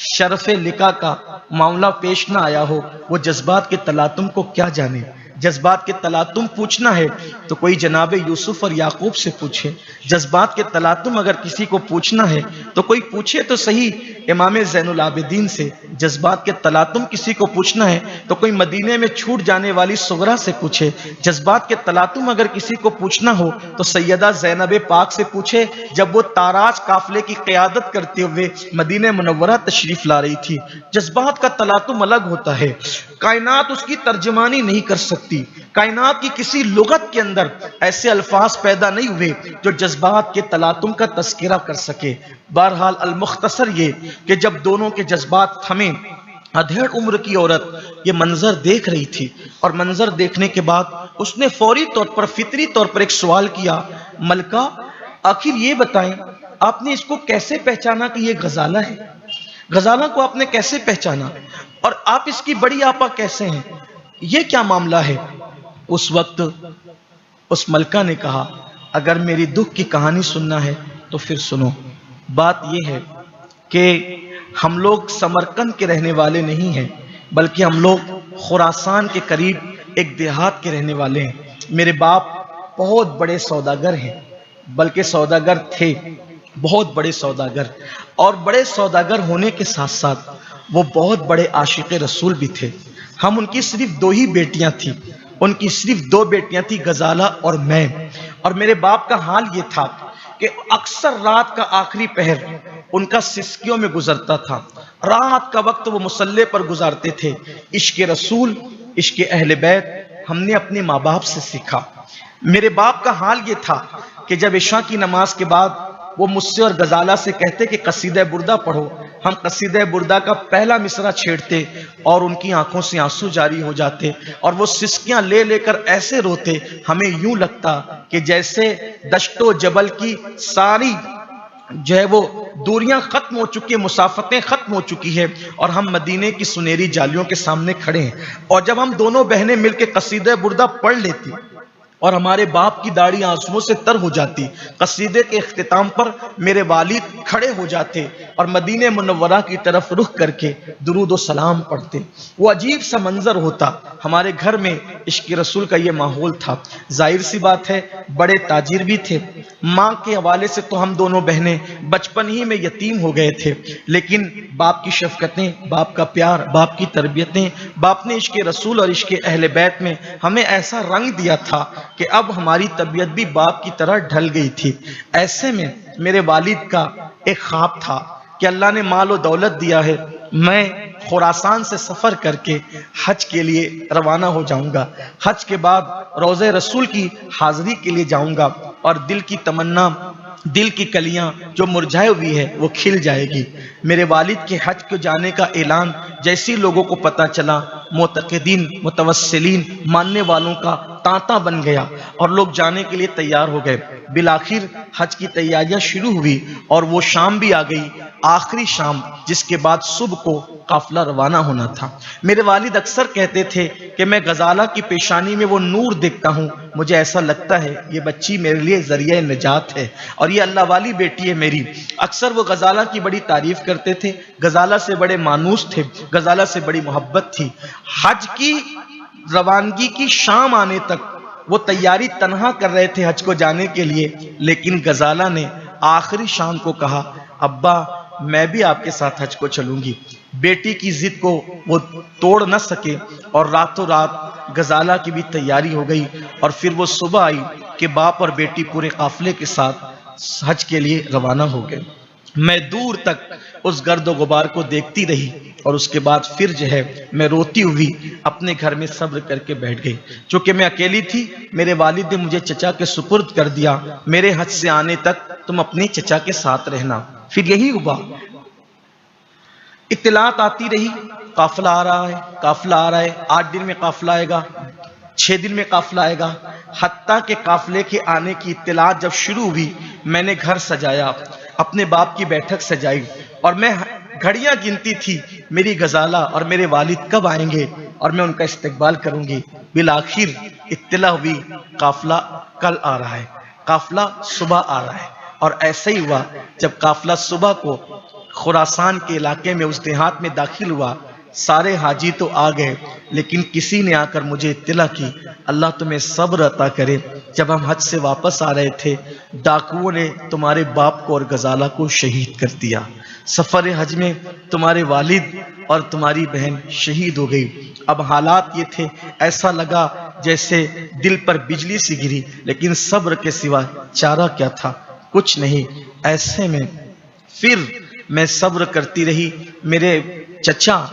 شرف لقا کا معاملہ پیش نہ آیا ہو، وہ جذبات کے تلاطم کو کیا جانے۔ جذبات کے تلاطم پوچھنا ہے تو کوئی جناب یوسف اور یعقوب سے پوچھے، جذبات کے تلاطم اگر کسی کو پوچھنا ہے تو کوئی پوچھے تو صحیح امام زین العابدین سے، جذبات کے تلاطم کسی کو پوچھنا ہے تو کوئی مدینے میں چھوٹ جانے والی صغرا سے پوچھے، جذبات کے تلاطم اگر کسی کو پوچھنا ہو تو سیدہ زینب پاک سے پوچھے جب وہ تاراج قافلے کی قیادت کرتے ہوئے مدینہ منورہ تشریف لا رہی تھی۔ جذبات کا تلاطم الگ ہوتا ہے، کائنات اس کی ترجمانی نہیں کر سکتی، کائنات کی کسی لغت کے اندر ایسے الفاظ پیدا نہیں ہوئے جو جذبات کے تلاطم کا تذکرہ کر سکے۔ بہرحال المختصر یہ کہ جب دونوں کے جذبات تھمے، ادھیڑ عمر کی عورت یہ منظر دیکھ رہی تھی، اور منظر دیکھنے کے بعد اس نے فوری طور پر فطری طور پر ایک سوال کیا، ملکہ آخر یہ بتائیں آپ نے اس کو کیسے پہچانا کہ یہ غزالہ ہے؟ غزالہ کو آپ نے کیسے پہچانا؟ اور آپ اس کی بڑی آپا کیسے ہیں؟ یہ کیا معاملہ ہے؟ اس وقت اس ملکہ نے کہا اگر میری دکھ کی کہانی سننا ہے تو پھر سنو۔ بات یہ ہے کہ ہم لوگ سمرقند کے رہنے والے نہیں ہیں، بلکہ ہم لوگ خراسان کے قریب ایک دیہات کے رہنے والے ہیں۔ میرے باپ بہت بڑے سوداگر ہیں، بلکہ سوداگر تھے، بہت بڑے سوداگر، اور بڑے سوداگر ہونے کے ساتھ ساتھ وہ بہت بڑے عاشق رسول بھی تھے۔ ہم ان کی صرف دو ہی بیٹیاں تھیں، ان کی صرف دو بیٹیاں تھیں، غزالہ اور میں۔ اور میرے باپ کا حال یہ تھا کہ اکثر رات کا آخری پہر ان کا سسکیوں میں گزرتا تھا، رات کا وقت وہ مصلے پر گزارتے تھے۔ عشق رسول، عشق اہل بیت ہم نے اپنے ماں باپ سے سیکھا۔ میرے باپ کا حال یہ تھا کہ جب عشاء کی نماز کے بعد وہ مجھ سے اور غزالہ سے کہتے کہ قصیدہ بردہ پڑھو، ہم قصیدہ بردہ کا پہلا مصرع چھیڑتے اور ان کی آنکھوں سے آنسو جاری ہو جاتے اور وہ سسکیاں لے لے کر ایسے روتے، ہمیں یوں لگتا کہ جیسے دشت و جبل کی ساری جو ہے وہ دوریاں ختم ہو چکی ہیں، مسافتیں ختم ہو چکی ہے، اور ہم مدینے کی سنہری جالیوں کے سامنے کھڑے ہیں۔ اور جب ہم دونوں بہنیں مل کے قصیدہ بردہ پڑھ لیتی اور ہمارے باپ کی داڑھی آنسوؤں سے تر ہو جاتی، قصیدے کے اختتام پر میرے والد کھڑے ہو جاتے اور مدینہ منورہ کی طرف رخ کر کے درود و سلام پڑھتے۔ وہ عجیب سا منظر ہوتا۔ ہمارے گھر میں عشق رسول کا یہ ماحول تھا۔ ظاہر سی بات ہے بڑے تاجر بھی تھے، ماں کے حوالے سے تو ہم دونوں بہنیں بچپن ہی میں یتیم ہو گئے تھے، لیکن باپ کی شفقتیں، باپ کا پیار، باپ کی تربیتیں، باپ نے عشق رسول اور عشق اہل بیت میں ہمیں ایسا رنگ دیا تھا کہ اب ہماری طبیعت بھی باپ کی طرح ڈھل گئی تھی۔ ایسے میں میرے والد کا ایک خواب تھا کہ اللہ نے مال و دولت دیا ہے، میں خراسان سے سفر کر کے حج کے لیے روانہ ہو جاؤں گا، حج کے بعد روضہ رسول کی حاضری کے لیے جاؤں گا، اور دل کی تمنا، دل کی کلیاں جو مرجھائے ہوئی ہے وہ کھل جائے گی۔ میرے والد کے حج کو جانے کا اعلان جیسی لوگوں کو پتا چلا، معتقدین، متوسلین، ماننے والوں کا تانتا بن گیا اور لوگ جانے کے لیے تیار ہو گئے۔ بالآخر حج کی تیاریاں شروع ہوئی اور وہ شام بھی آ گئی، آخری شام، جس کے بعد صبح کو قافلہ روانہ ہونا تھا۔ میرے والد اکثر کہتے تھے کہ میں غزالہ کی پیشانی میں وہ نور دیکھتا ہوں، مجھے ایسا لگتا ہے یہ بچی میرے لیے ذریعہ نجات ہے اور یہ اللہ والی بیٹی ہے میری۔ اکثر وہ غزالہ کی بڑی تعریف کرتے تھے، غزالہ سے بڑے مانوس تھے، غزالہ سے بڑی محبت تھی۔ حج کی روانگی کی شام آنے تک وہ تیاری تنہا کر رہے تھے حج کو جانے کے لیے، لیکن غزالہ نے آخری شام کو کہا ابا میں بھی آپ کے ساتھ حج کو چلوں گی۔ بیٹی کی ضد کو وہ توڑ نہ سکے اور راتوں رات غزالہ کی بھی تیاری ہو گئی، اور پھر وہ صبح آئی کہ باپ اور بیٹی پورے قافلے کے ساتھ حج کے لیے روانہ ہو گئے۔ میں دور تک اس گرد و غبار کو دیکھتی رہی اور اس کے بعد پھر جو ہے میں روتی ہوئی اپنے گھر میں صبر کر کے بیٹھ گئی۔ چونکہ میں اکیلی تھی، میرے والد نے مجھے چچا کے سپرد کر دیا، میرے حج سے آنے تک تم اپنے چچا کے ساتھ رہنا۔ پھر یہی ہوا، اطلاعات آتی رہی قافلہ آ رہا ہے، قافلہ آ رہا ہے، 8 دن میں قافلہ آئے گا، 6 دن میں قافلہ آئے گا۔ حتیٰ کہ قافلے کے آنے کی اطلاع جب شروع ہوئی، میں نے گھر سجایا، اپنے باپ کی بیٹھک سجائی، اور میں گھڑیاں گنتی تھی میری غزالہ اور میرے والد کب آئیں گے اور میں ان کا استقبال کروں گی۔ بالآخر اطلاع ہوئی قافلہ کل آ رہا ہے، قافلہ صبح آ رہا ہے۔ اور ایسا ہی ہوا، جب قافلہ صبح کو خراسان کے علاقے میں اس دیہات میں داخل ہوا، سارے حاجی تو آ گئے، لیکن کسی نے آ کر مجھے اطلاع کی، اللہ تمہیں صبر عطا کرے، جب ہم حج سے واپس آ رہے تھے ڈاکوؤں نے تمہارے باپ کو اور غزالہ کو شہید کر دیا۔ سفر حج میں تمہارے والد اور تمہاری بہن شہید ہو گئی۔ اب حالات یہ تھے، ایسا لگا جیسے دل پر بجلی سی گری، لیکن صبر کے سوا چارہ کیا تھا؟ کچھ نہیں۔ ایسے میں پھر میں صبر کرتی رہی۔ میرے چچا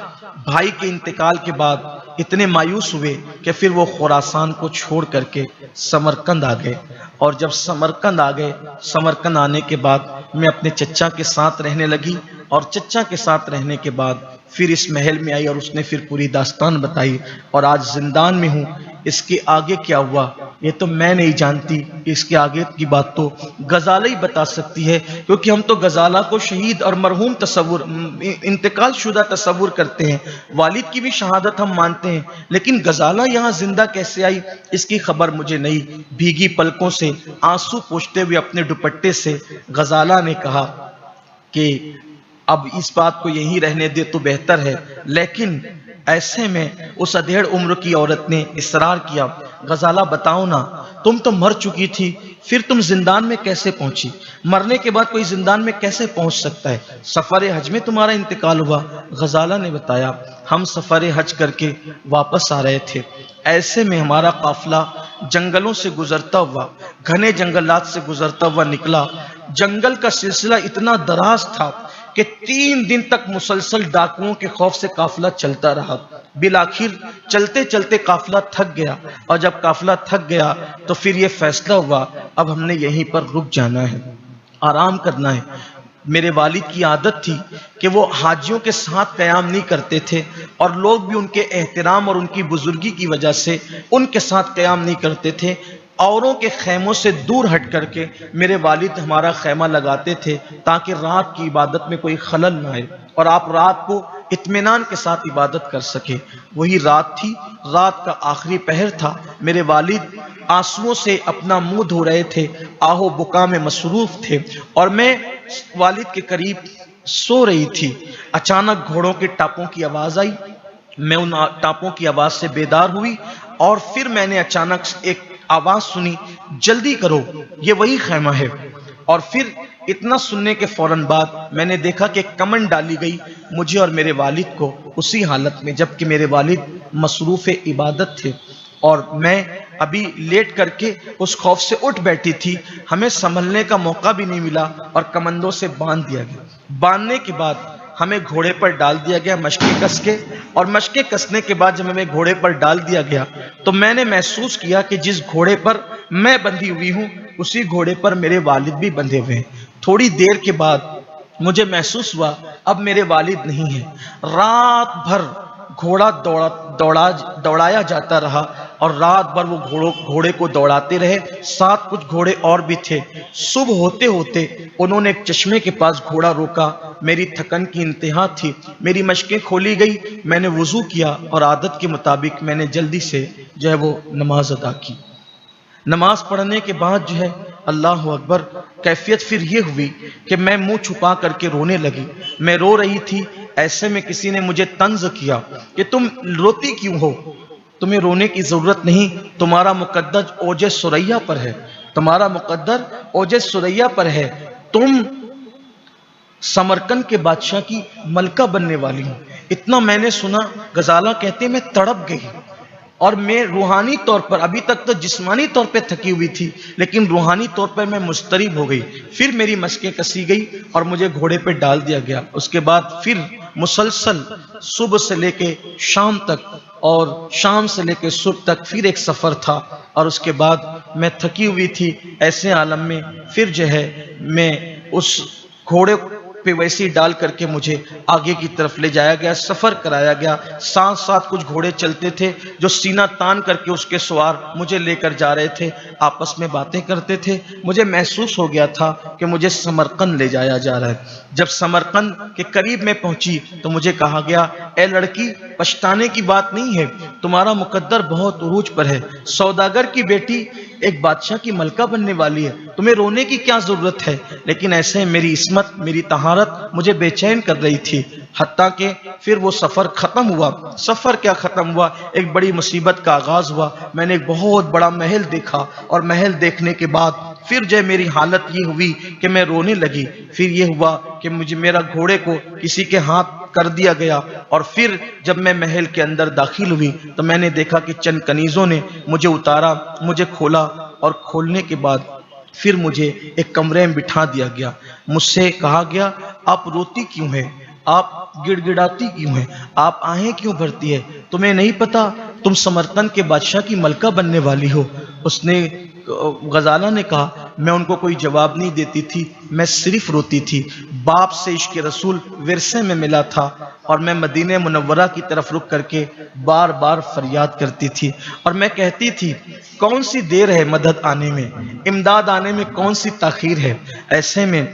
بھائی کے انتقال کے بعد اتنے مایوس ہوئے کہ پھر وہ خراسان کو چھوڑ کر کے سمرقند آ گئے، اور جب سمرقند آ گئے، سمرقند آنے کے بعد میں اپنے چچا کے ساتھ رہنے لگی، اور چچا کے ساتھ رہنے کے بعد پھر اس محل میں آئی، اور اس نے پھر پوری داستان بتائی، اور آج زندان میں ہوں۔ اس کے آگے کیا ہوا یہ تو میں نہیں جانتی، اس کے آگے کی بات تو غزالہ ہی بتا سکتی ہے، کیونکہ ہم تو غزالہ کو شہید اور مرحوم تصور، انتقال شدہ تصور کرتے ہیں، والد کی بھی شہادت ہم مانتے ہیں، لیکن غزالہ یہاں زندہ کیسے آئی اس کی خبر مجھے نہیں۔ بھیگی پلکوں سے آنسو پوچھتے ہوئے اپنے دوپٹے سے غزالہ نے کہا کہ اب اس بات کو یہیں رہنے دے تو بہتر ہے، لیکن ایسے میں اس ادھیڑ عمر کی عورت نے اصرار کیا، غزالہ بتاؤ نا، تم تو مر چکی تھی، پھر تم زندان میں کیسے پہنچی؟ مرنے کے بعد کوئی زندان میں کیسے پہنچ سکتا ہے؟ سفر حج میں تمہارا انتقال ہوا۔ غزالہ نے بتایا، ہم سفر حج کر کے واپس آ رہے تھے، ایسے میں ہمارا قافلہ جنگلوں سے گزرتا ہوا، گھنے جنگلات سے گزرتا ہوا نکلا۔ جنگل کا سلسلہ اتنا دراز تھا کہ 3 دن تک مسلسل ڈاکوؤں کے خوف سے قافلہ چلتا رہا۔ بالآخر چلتے چلتے قافلہ تھک گیا، اور جب قافلہ تھک گیا تو پھر یہ فیصلہ ہوا اب ہم نے یہیں پر رک جانا ہے، آرام کرنا ہے۔ میرے والد کی عادت تھی کہ وہ حاجیوں کے ساتھ قیام نہیں کرتے تھے، اور لوگ بھی ان کے احترام اور ان کی بزرگی کی وجہ سے ان کے ساتھ قیام نہیں کرتے تھے۔ اوروں کے خیموں سے دور ہٹ کر کے میرے والد ہمارا خیمہ لگاتے تھے تاکہ رات کی عبادت میں کوئی خلل نہ آئے اور آپ رات کو اطمینان کے ساتھ عبادت کر سکے۔ وہی رات تھی، رات کا آخری پہر تھا۔ میرے والد آنسوؤں سے اپنا منہ دھو رہے تھے، آہو بکا میں مصروف تھے، اور میں والد کے قریب سو رہی تھی۔ اچانک گھوڑوں کے ٹاپوں کی آواز آئی، میں ان ٹاپوں کی آواز سے بیدار ہوئی، اور پھر میں نے اچانک ایک آواز سنی، جلدی کرو یہ وہی خیمہ ہے۔ اور پھر اتنا سننے کے فوراً بعد میں نے دیکھا کہ کمن ڈالی گئی مجھے اور میرے والد کو اسی حالت میں، جبکہ میرے والد مصروف عبادت تھے، اور میں ابھی لیٹ کر کے اس خوف سے اٹھ بیٹھی تھی۔ ہمیں سنبھلنے کا موقع بھی نہیں ملا اور کمندوں سے باندھ دیا گیا۔ باندھنے کے بعد ہمیں گھوڑے پر ڈال دیا گیا مشقیں کس کے، اور مشقیں کسنے کے بعد جب ہمیں گھوڑے پر ڈال دیا گیا تو میں نے محسوس کیا کہ جس گھوڑے پر میں بندھی ہوئی ہوں اسی گھوڑے پر میرے والد بھی بندھے ہوئے ہیں۔ تھوڑی دیر کے بعد مجھے محسوس ہوا اب میرے والد نہیں ہیں۔ رات بھر گھوڑا دوڑایا جاتا رہا، اور رات بھر وہ گھوڑے کو دوڑاتے رہے، ساتھ کچھ گھوڑے اور بھی تھے۔ صبح ہوتے ہوتے انہوں نے ایک چشمے کے پاس گھوڑا روکا۔ میری تھکن کی انتہا تھی، میری مشقیں کھولی گئی، میں نے وضو کیا اور عادت کے مطابق میں نے جلدی سے جو ہے وہ نماز ادا کی۔ نماز پڑھنے کے بعد جو ہے اللہ اکبر، کیفیت پھر یہ ہوئی کہ میں منہ چھپا کر کے رونے لگی۔ میں رو رہی تھی، ایسے میں کسی نے مجھے طنز کیا کہ تم روتی کیوں ہو؟ تمہیں رونے کی ضرورت نہیں، تمہارا مقدر اوج ثریا پر ہے، تمہارا مقدر اوج ثریا پر ہے، تم سمرقند کے بادشاہ کی ملکہ بننے والی ہوں۔ اتنا میں نے سنا، غزالہ کہتے میں تڑپ گئی، اور میں روحانی طور پر، ابھی تک تو جسمانی طور پہ تھکی ہوئی تھی لیکن روحانی طور پر میں مضطرب ہو گئی۔ پھر میری مشقیں کسی گئی اور مجھے گھوڑے پہ ڈال دیا گیا۔ اس کے بعد پھر مسلسل صبح سے لے کے شام تک اور شام سے لے کے صبح تک پھر ایک سفر تھا، اور اس کے بعد میں تھکی ہوئی تھی۔ ایسے عالم میں پھر جو ہے میں اس گھوڑے پہ ویسی ڈال کر کے مجھے آگے کی طرف لے جایا گیا، سفر کرایا گیا۔ ساتھ ساتھ کچھ گھوڑے چلتے تھے جو سینہ تان کر کے اس کے سوار مجھے لے کر جا رہے تھے، آپس میں باتیں کرتے تھے۔ مجھے محسوس ہو گیا تھا کہ مجھے سمرقند لے جایا جا رہا ہے۔ جب سمرقند کے قریب میں پہنچی تو مجھے کہا گیا، اے لڑکی، پچھتانے کی بات نہیں ہے، تمہارا مقدر بہت عروج پر ہے، سوداگر کی بیٹی ایک بادشاہ کی ملکہ بننے والی ہے، تمہیں رونے کی کیا ضرورت ہے؟ لیکن ایسے میری عصمت، میری طہارت مجھے بے چین کر رہی تھی، حتیٰ کہ پھر وہ سفر ختم ہوا۔ سفر کیا ختم ہوا، ایک بڑی مصیبت کا آغاز ہوا۔ میں نے ایک بہت بڑا محل دیکھا، اور محل دیکھنے کے بعد پھر جو میری حالت یہ ہوئی کہ میں رونے لگی۔ پھر یہ ہوا کہ مجھے میرا گھوڑے کو کسی کے ہاتھ کر دیا گیا، اور پھر جب میں محل کے اندر داخل ہوئی تو میں نے دیکھا کہ چند کنیزوں نے مجھے اتارا، مجھے کھولا، اور کھولنے کے بعد پھر مجھے ایک کمرے میں بٹھا دیا گیا۔ مجھ سے کہا گیا، آپ روتی کیوں ہیں؟ آپ گڑ گڑاتی کیوں ہیں؟ آپ آہیں کیوں بھرتی ہے؟ تمہیں نہیں پتا تم سمرقند کے بادشاہ کی ملکہ بننے والی ہو؟ اس نے غزالہ نے کہا، میں ان کو کوئی جواب نہیں دیتی تھی، میں صرف روتی تھی۔ باپ سے عشق رسول ورثے میں ملا تھا، اور میں مدینہ منورہ کی طرف رک کر کے بار بار فریاد کرتی تھی، اور میں کہتی تھی، کون سی دیر ہے مدد آنے میں، امداد آنے میں کون سی تاخیر ہے؟ ایسے میں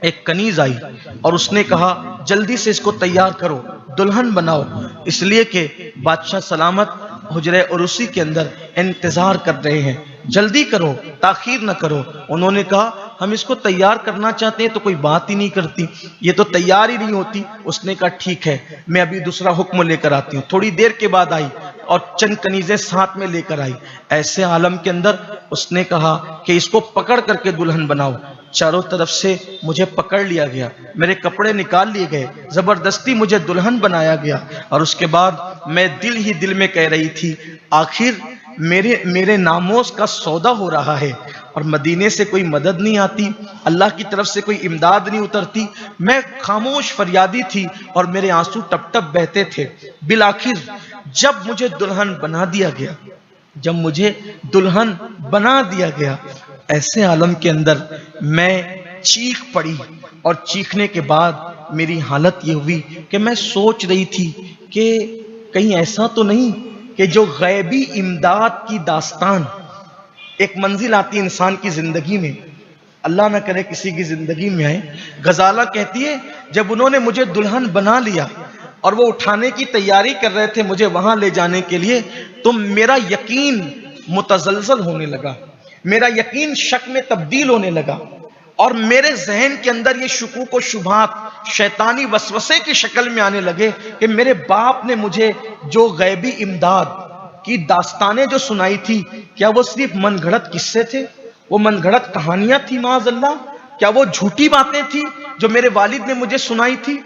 ایک کنیز آئی اور اس نے کہا، جلدی سے اس کو تیار کرو، دلہن بناؤ، اس لیے کہ بادشاہ سلامت حجرہ عروسی کے اندر انتظار کر رہے ہیں، جلدی کرو، تاخیر نہ کرو۔ انہوں نے کہا، ہم اس کو تیار کرنا چاہتے ہیں تو کوئی بات ہی نہیں کرتی، یہ تو تیار ہی نہیں ہوتی۔ اس نے کہا، ٹھیک ہے، میں ابھی دوسرا حکم لے کر آتی ہوں۔ تھوڑی دیر کے بعد آئی اور چند کنیزیں ساتھ میں لے کر آئی۔ ایسے عالم کے اندر اس نے کہا کہ اس کو پکڑ کر کے دلہن بناؤ۔ چاروں طرف سے مجھے پکڑ لیا گیا، میرے کپڑے نکال لیے گئے، زبردستی مجھے دلہن بنایا گیا، اور اس کے بعد میں دل ہی دل میں کہہ رہی تھی، آخر میرے ناموس کا سودا ہو رہا ہے، اور مدینے سے کوئی مدد نہیں آتی، اللہ کی طرف سے کوئی امداد نہیں اترتی۔ میں خاموش فریادی تھی اور میرے آنسو ٹپ ٹپ بہتے تھے۔ بالآخر جب مجھے دلہن بنا دیا گیا، جب مجھے دلہن بنا دیا گیا، ایسے عالم کے اندر میں چیخ پڑی، اور چیخنے کے بعد میری حالت یہ ہوئی کہ میں سوچ رہی تھی کہ کہیں ایسا تو نہیں کہ جو غیبی امداد کی داستان ایک منزل آتی انسان کی زندگی میں، اللہ نہ کرے کسی کی زندگی میں آئے۔ غزالہ کہتی ہے، جب انہوں نے مجھے دلہن بنا لیا اور وہ اٹھانے کی تیاری کر رہے تھے مجھے وہاں لے جانے کے لیے، تو میرا یقین متزلزل ہونے لگا، میرا یقین شک میں تبدیل ہونے لگا، اور میرے ذہن کے اندر یہ شکوک و شبہات شیطانی وسوسے کی شکل میں آنے لگے کہ میرے باپ نے مجھے جو غیبی امداد کی داستانیں جو سنائی تھی، کیا وہ صرف من گھڑت قصے تھے؟ وہ من گھڑت کہانیاں تھی معاذ اللہ؟ کیا وہ جھوٹی باتیں تھی جو میرے والد نے مجھے سنائی تھی؟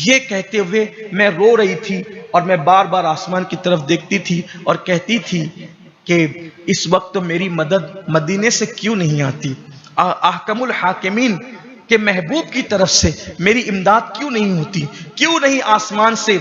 یہ کہتے ہوئے میں رو رہی تھی، اور میں بار بار آسمان کی طرف دیکھتی تھی اور کہتی تھی کہ اس وقت میری مدد مدینے سے کیوں نہیں آتی؟ احکم الحاکمین کے محبوب کی طرف سے میری امداد کیوں نہیں ہوتی؟ کیوں نہیں آسمان سے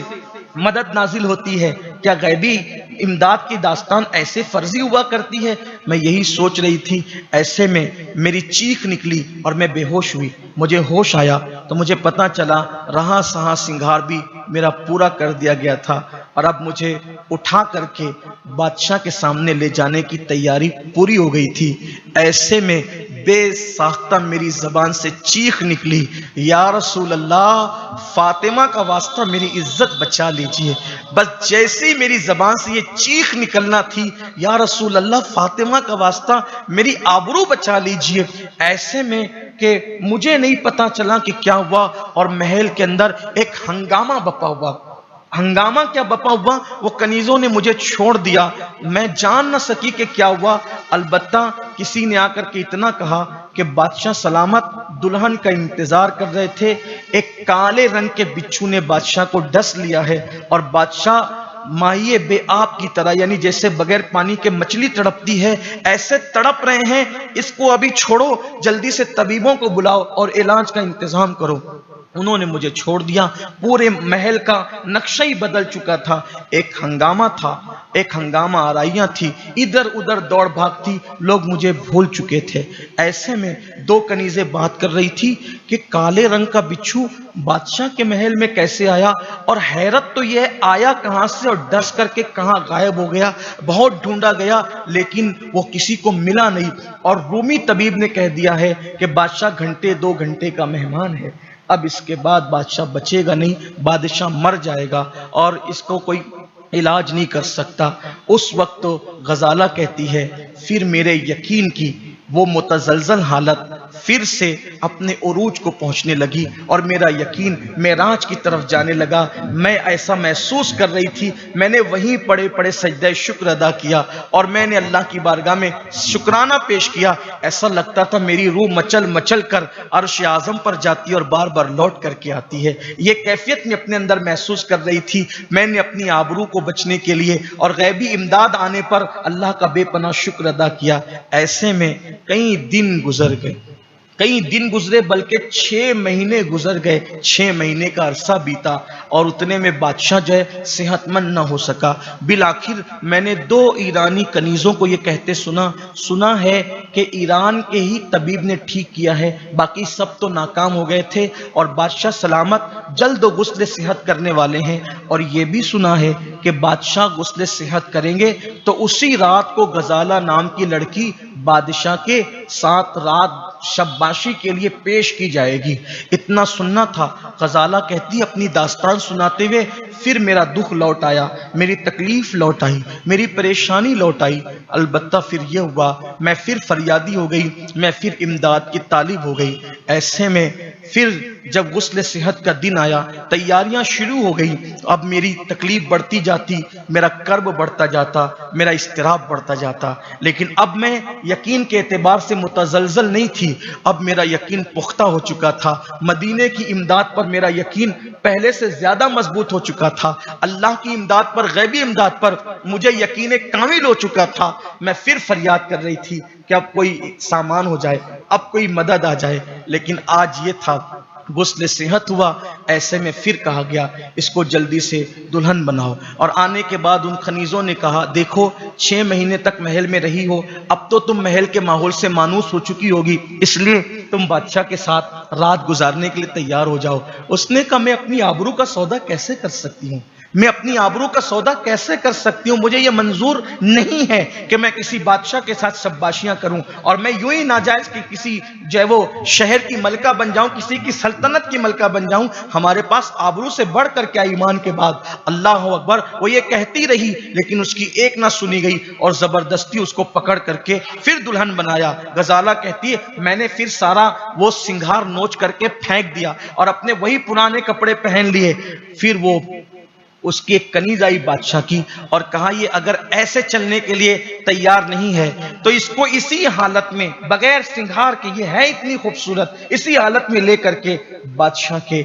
مدد نازل ہوتی ہے؟ کیا غیبی امداد کی داستان ایسے فرضی ہوا کرتی ہے؟ میں یہی سوچ رہی تھی۔ ایسے میں میری چیخ نکلی اور میں بے ہوش ہوئی۔ مجھے ہوش آیا تو مجھے پتا چلا رہا سہاں سنگھار بھی میرا پورا کر دیا گیا تھا، اور اب مجھے اٹھا کر کے بادشاہ کے سامنے لے جانے کی تیاری پوری ہو گئی تھی۔ ایسے میں بے ساختہ میری زبان سے چیخ نکلی، یا رسول اللہ، فاطمہ کا واسطہ میری عزت بچا لیجئے۔ بس جیسی میری زبان سے یہ چیخ نکلنا تھی، یا رسول اللہ، فاطمہ کا واسطہ میری آبرو بچا لیجئے، ایسے میں کہ مجھے نہیں پتا چلا کہ کیا ہوا، اور محل کے اندر ایک ہنگامہ بپا ہوا۔ ہنگامہ کیا بپا ہوا؟ وہ کنیزوں نے مجھے چھوڑ دیا، میں جان نہ سکی کہ کیا ہوا۔ البتہ کسی نے آ کر کے اتنا کہا کہ بادشاہ سلامت دلہن کا انتظار کر رہے تھے، ایک کالے رنگ کے بچھو نے بادشاہ کو ڈس لیا ہے، اور بادشاہ ماہی بے آب کی طرح، یعنی جیسے بغیر پانی کے مچھلی تڑپتی ہے، ایسے تڑپ رہے ہیں، اس کو ابھی چھوڑو، جلدی سے طبیبوں کو بلاؤ اور علاج کا انتظام کرو۔ انہوں نے مجھے چھوڑ دیا۔ پورے محل کا نقشہ ہی بدل چکا تھا۔ ایک ہنگامہ تھا، ایک ہنگامہ آرائیاں تھی، ادھر ادھر دوڑ بھاگ تھی، لوگ مجھے بھول چکے تھے۔ ایسے میں دو کنیزیں بات کر رہی تھی کہ کالے رنگ کا بچھو بادشاہ کے محل میں کیسے آیا، اور حیرت تو یہ آیا کہاں سے اور ڈس کر کے کہاں غائب ہو گیا۔ بہت ڈھونڈا گیا لیکن وہ کسی کو ملا نہیں، اور رومی طبیب نے کہہ دیا ہے کہ بادشاہ گھنٹے 2 گھنٹے کا مہمان ہے، اب اس کے بعد بادشاہ بچے گا نہیں، بادشاہ مر جائے گا اور اس کو کوئی علاج نہیں کر سکتا۔ اس وقت تو غزالہ کہتی ہے پھر میرے یقین کی وہ متزلزل حالت پھر سے اپنے عروج کو پہنچنے لگی، اور میرا یقین معراج کی طرف جانے لگا۔ میں ایسا محسوس کر رہی تھی، میں نے وہیں پڑے پڑے سجدہ شکر ادا کیا، اور میں نے اللہ کی بارگاہ میں شکرانہ پیش کیا۔ ایسا لگتا تھا میری روح مچل مچل کر عرش اعظم پر جاتی اور بار بار لوٹ کر کے آتی ہے۔ یہ کیفیت میں اپنے اندر محسوس کر رہی تھی۔ میں نے اپنی آبرو کو بچنے کے لیے اور غیبی امداد آنے پر اللہ کا بے پناہ شکر ادا کیا۔ ایسے میں کئی دن گزر گئے، کئی دن گزرے بلکہ 6 مہینے گزر گئے۔ 6 مہینے کا عرصہ بیتا اور اتنے میں بادشاہ جو ہے صحت مند نہ ہو سکا۔ بالآخر میں نے 2 ایرانی کنیزوں کو یہ کہتے سنا ہے کہ ایران کے ہی طبیب نے ٹھیک کیا ہے، باقی سب تو ناکام ہو گئے تھے، اور بادشاہ سلامت جلد و غسل صحت کرنے والے ہیں۔ اور یہ بھی سنا ہے کہ بادشاہ غسل صحت کریں گے تو اسی رات کو غزالہ نام کی لڑکی بادشاہ کے ساتھ رات شباشی کے لیے پیش کی جائے گی۔ اتنا سننا تھا۔ غزالہ کہتی اپنی داستان سناتے ہوئے پھر میرا دکھ لوٹ آیا، میری تکلیف لوٹ آئی، میری پریشانی لوٹ آئی۔ البتہ پھر یہ ہوا میں پھر فریادی ہو گئی، میں پھر امداد کی طالب ہو گئی۔ ایسے میں پھر جب غسل صحت کا دن آیا، تیاریاں شروع ہو گئی۔ اب میری تکلیف بڑھتی جاتی، میرا کرب بڑھتا جاتا، میرا اضطراب بڑھتا جاتا، لیکن اب میں یقین کے اعتبار سے متزلزل نہیں تھی، اب میرا یقین پختہ ہو چکا تھا۔ مدینے کی امداد پر میرا یقین پہلے سے زیادہ مضبوط ہو چکا تھا۔ اللہ کی امداد پر، غیبی امداد پر مجھے یقین کامل ہو چکا تھا۔ میں پھر فریاد کر رہی تھی کہ اب کوئی سامان ہو جائے، اب کوئی مدد آ جائے، لیکن آج یہ تھا غسل صحت ہوا۔ ایسے میں پھر کہا گیا اس کو جلدی سے دلہن بناؤ، اور آنے کے بعد ان خنیزوں نے کہا دیکھو 6 مہینے تک محل میں رہی ہو، اب تو تم محل کے ماحول سے مانوس ہو چکی ہوگی، اس لیے تم بادشاہ کے ساتھ رات گزارنے کے لیے تیار ہو جاؤ۔ اس نے کہا میں اپنی آبرو کا سودا کیسے کر سکتی ہوں، میں اپنی آبرو کا سودا کیسے کر سکتی ہوں، مجھے یہ منظور نہیں ہے کہ میں کسی بادشاہ کے ساتھ شباشیاں کروں، اور میں یوں ہی ناجائز کہ کسی جو ہے وہ شہر کی ملکہ بن جاؤں، کسی کی سلطنت کی ملکہ بن جاؤں۔ ہمارے پاس آبرو سے بڑھ کر کیا ایمان کے بعد، اللہ اکبر۔ وہ یہ کہتی رہی لیکن اس کی ایک نہ سنی گئی، اور زبردستی اس کو پکڑ کر کے پھر دلہن بنایا۔ غزالہ کہتی ہے میں نے پھر سارا وہ سنگھار نوچ کر کے پھینک دیا اور اپنے وہی پرانے کپڑے پہن لیے۔ پھر وہ اس کی ایک کنیز آئی بادشاہ کی اور کہا یہ اگر ایسے چلنے کے لیے تیار نہیں ہے تو اس کو اسی حالت میں بغیر سنگھار کے، یہ ہے اتنی خوبصورت، اسی حالت میں لے کر کے بادشاہ کے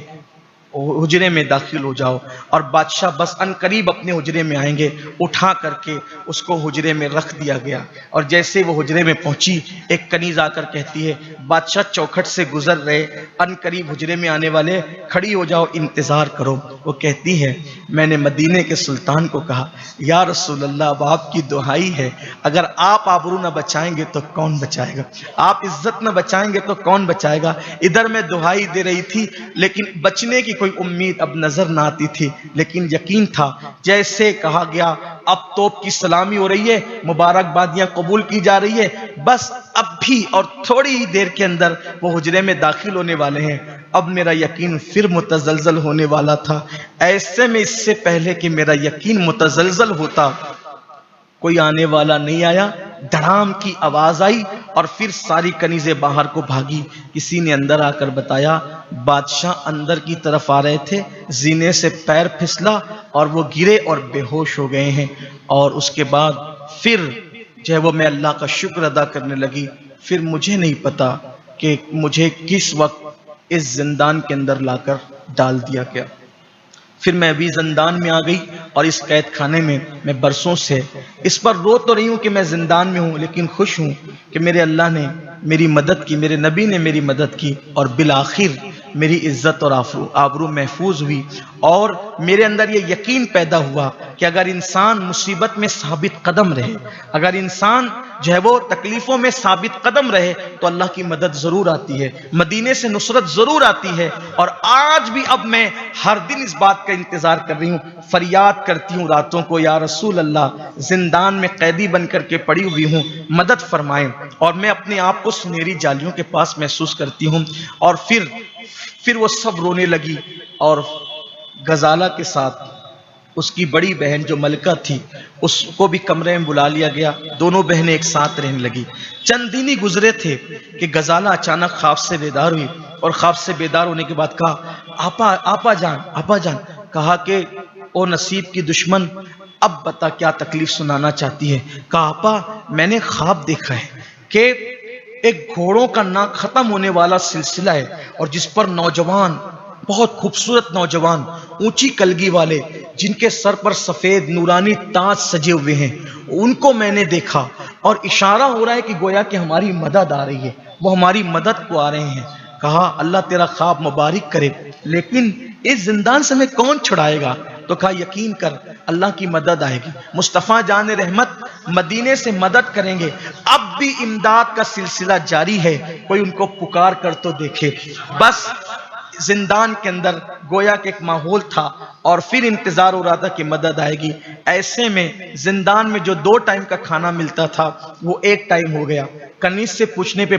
حجرے میں داخل ہو جاؤ۔ اور بادشاہ بس ان قریب اپنے حجرے میں آئیں گے، اٹھا کر کے اس کو حجرے میں رکھ دیا گیا۔ اور جیسے وہ حجرے میں پہنچی، ایک کنیز آ کر کہتی ہے بادشاہ چوکھٹ سے گزر رہے، ان قریب حجرے میں آنے والے، کھڑی ہو جاؤ، انتظار کرو۔ وہ کہتی ہے میں نے مدینے کے سلطان کو کہا یا رسول اللہ اب آپ کی دہائی ہے، اگر آپ آبرو نہ بچائیں گے تو کون بچائے گا، آپ عزت نہ بچائیں گے تو کون بچائے گا۔ ادھر میں دہائی دے رہی تھی لیکن بچنے کی کوئی امید اب نظر نہ آتی تھی، لیکن یقین تھا جیسے کہا گیا اب توپ کی سلامی ہو رہی ہے، مبارکبادیاں قبول کی جا رہی ہے، بس اب بھی اور تھوڑی ہی دیر کے اندر وہ حجرے میں داخل ہونے والے ہیں۔ اب میرا یقین پھر متزلزل ہونے والا تھا۔ ایسے میں اس سے پہلے کہ میرا یقین متزلزل ہوتا، کوئی آنے والا نہیں آیا، دھڑام کی آواز آئی اور پھر ساری کنیزیں باہر کو بھاگی۔ کسی نے اندر آ کر بتایا بادشاہ اندر کی طرف آ رہے تھے، زینے سے پیر پھسلا اور وہ گرے اور بے ہوش ہو گئے ہیں۔ اور اس کے بعد پھر جو ہے وہ میں اللہ کا شکر ادا کرنے لگی۔ پھر مجھے نہیں پتا کہ مجھے کس وقت اس زندان کے اندر لا کر ڈال دیا گیا۔ پھر میں ابھی زندان میں آ گئی اور اس قید خانے میں میں برسوں سے اس پر رو تو رہی ہوں کہ میں زندان میں ہوں، لیکن خوش ہوں کہ میرے اللہ نے میری مدد کی، میرے نبی نے میری مدد کی، اور بالآخر میری عزت اور آبرو محفوظ ہوئی، اور میرے اندر یہ یقین پیدا ہوا کہ اگر انسان مصیبت میں ثابت قدم رہے، اگر انسان جو ہے وہ تکلیفوں میں ثابت قدم رہے تو اللہ کی مدد ضرور آتی ہے، مدینے سے نصرت ضرور آتی ہے۔ اور آج بھی اب میں ہر دن اس بات کا انتظار کر رہی ہوں، فریاد کرتی ہوں راتوں کو، یا رسول اللہ، زندان میں قیدی بن کر کے پڑی ہوئی ہوں، مدد فرمائیں۔ اور میں اپنے آپ کو سنہری جالیوں کے پاس محسوس کرتی ہوں۔ اور پھر وہ سب رونے لگی، اور غزالہ کے ساتھ اس کی بڑی بہن جو ملکہ تھی اس کو بھی کمرے میں بلا لیا گیا، دونوں بہنیں ایک ساتھ رہنے لگی۔ چند دن ہی گزرے تھے کہ غزالہ اچانک خواب سے بیدار ہوئی، اور خواب سے بیدار ہونے کے بعد کہا، آپا جان، کہا کہ او نصیب کی دشمن، اب بتا کیا تکلیف سنانا چاہتی ہے؟ کہا آپا، میں نے خواب دیکھا ہے کہ ایک گھوڑوں کا نہ ختم ہونے والا سلسلہ ہے، اور جس پر نوجوان، بہت خوبصورت نوجوان، اونچی کلگی والے، جن کے سر پر سفید نورانی تاج سجے ہوئے ہیں، ان کو میں نے دیکھا، اور اشارہ ہو رہا ہے کہ گویا کہ ہماری مدد آ رہی ہے، وہ ہماری مدد کو آ رہے ہیں۔ کہا اللہ تیرا خواب مبارک کرے، لیکن اس زندان سے میں کون چھڑائے گا؟ تو کہا یقین کر اللہ کی مدد آئے گی، مصطفیٰ جان رحمت مدینے سے مدد کریں گے۔ اب بھی امداد کا سلسلہ جاری ہے، کوئی ان کو پکار کر تو دیکھے۔ بس زندان کے اندر گویا کہ ایک ماحول تھا، اور پھر انتظار ہو رہا تھا کہ مدد آئے گی۔ ایسے میں زندان میں جو 2 ٹائم کا کھانا ملتا تھا وہ 1 ٹائم ہو گیا۔ کنیز سے پوچھنے پہ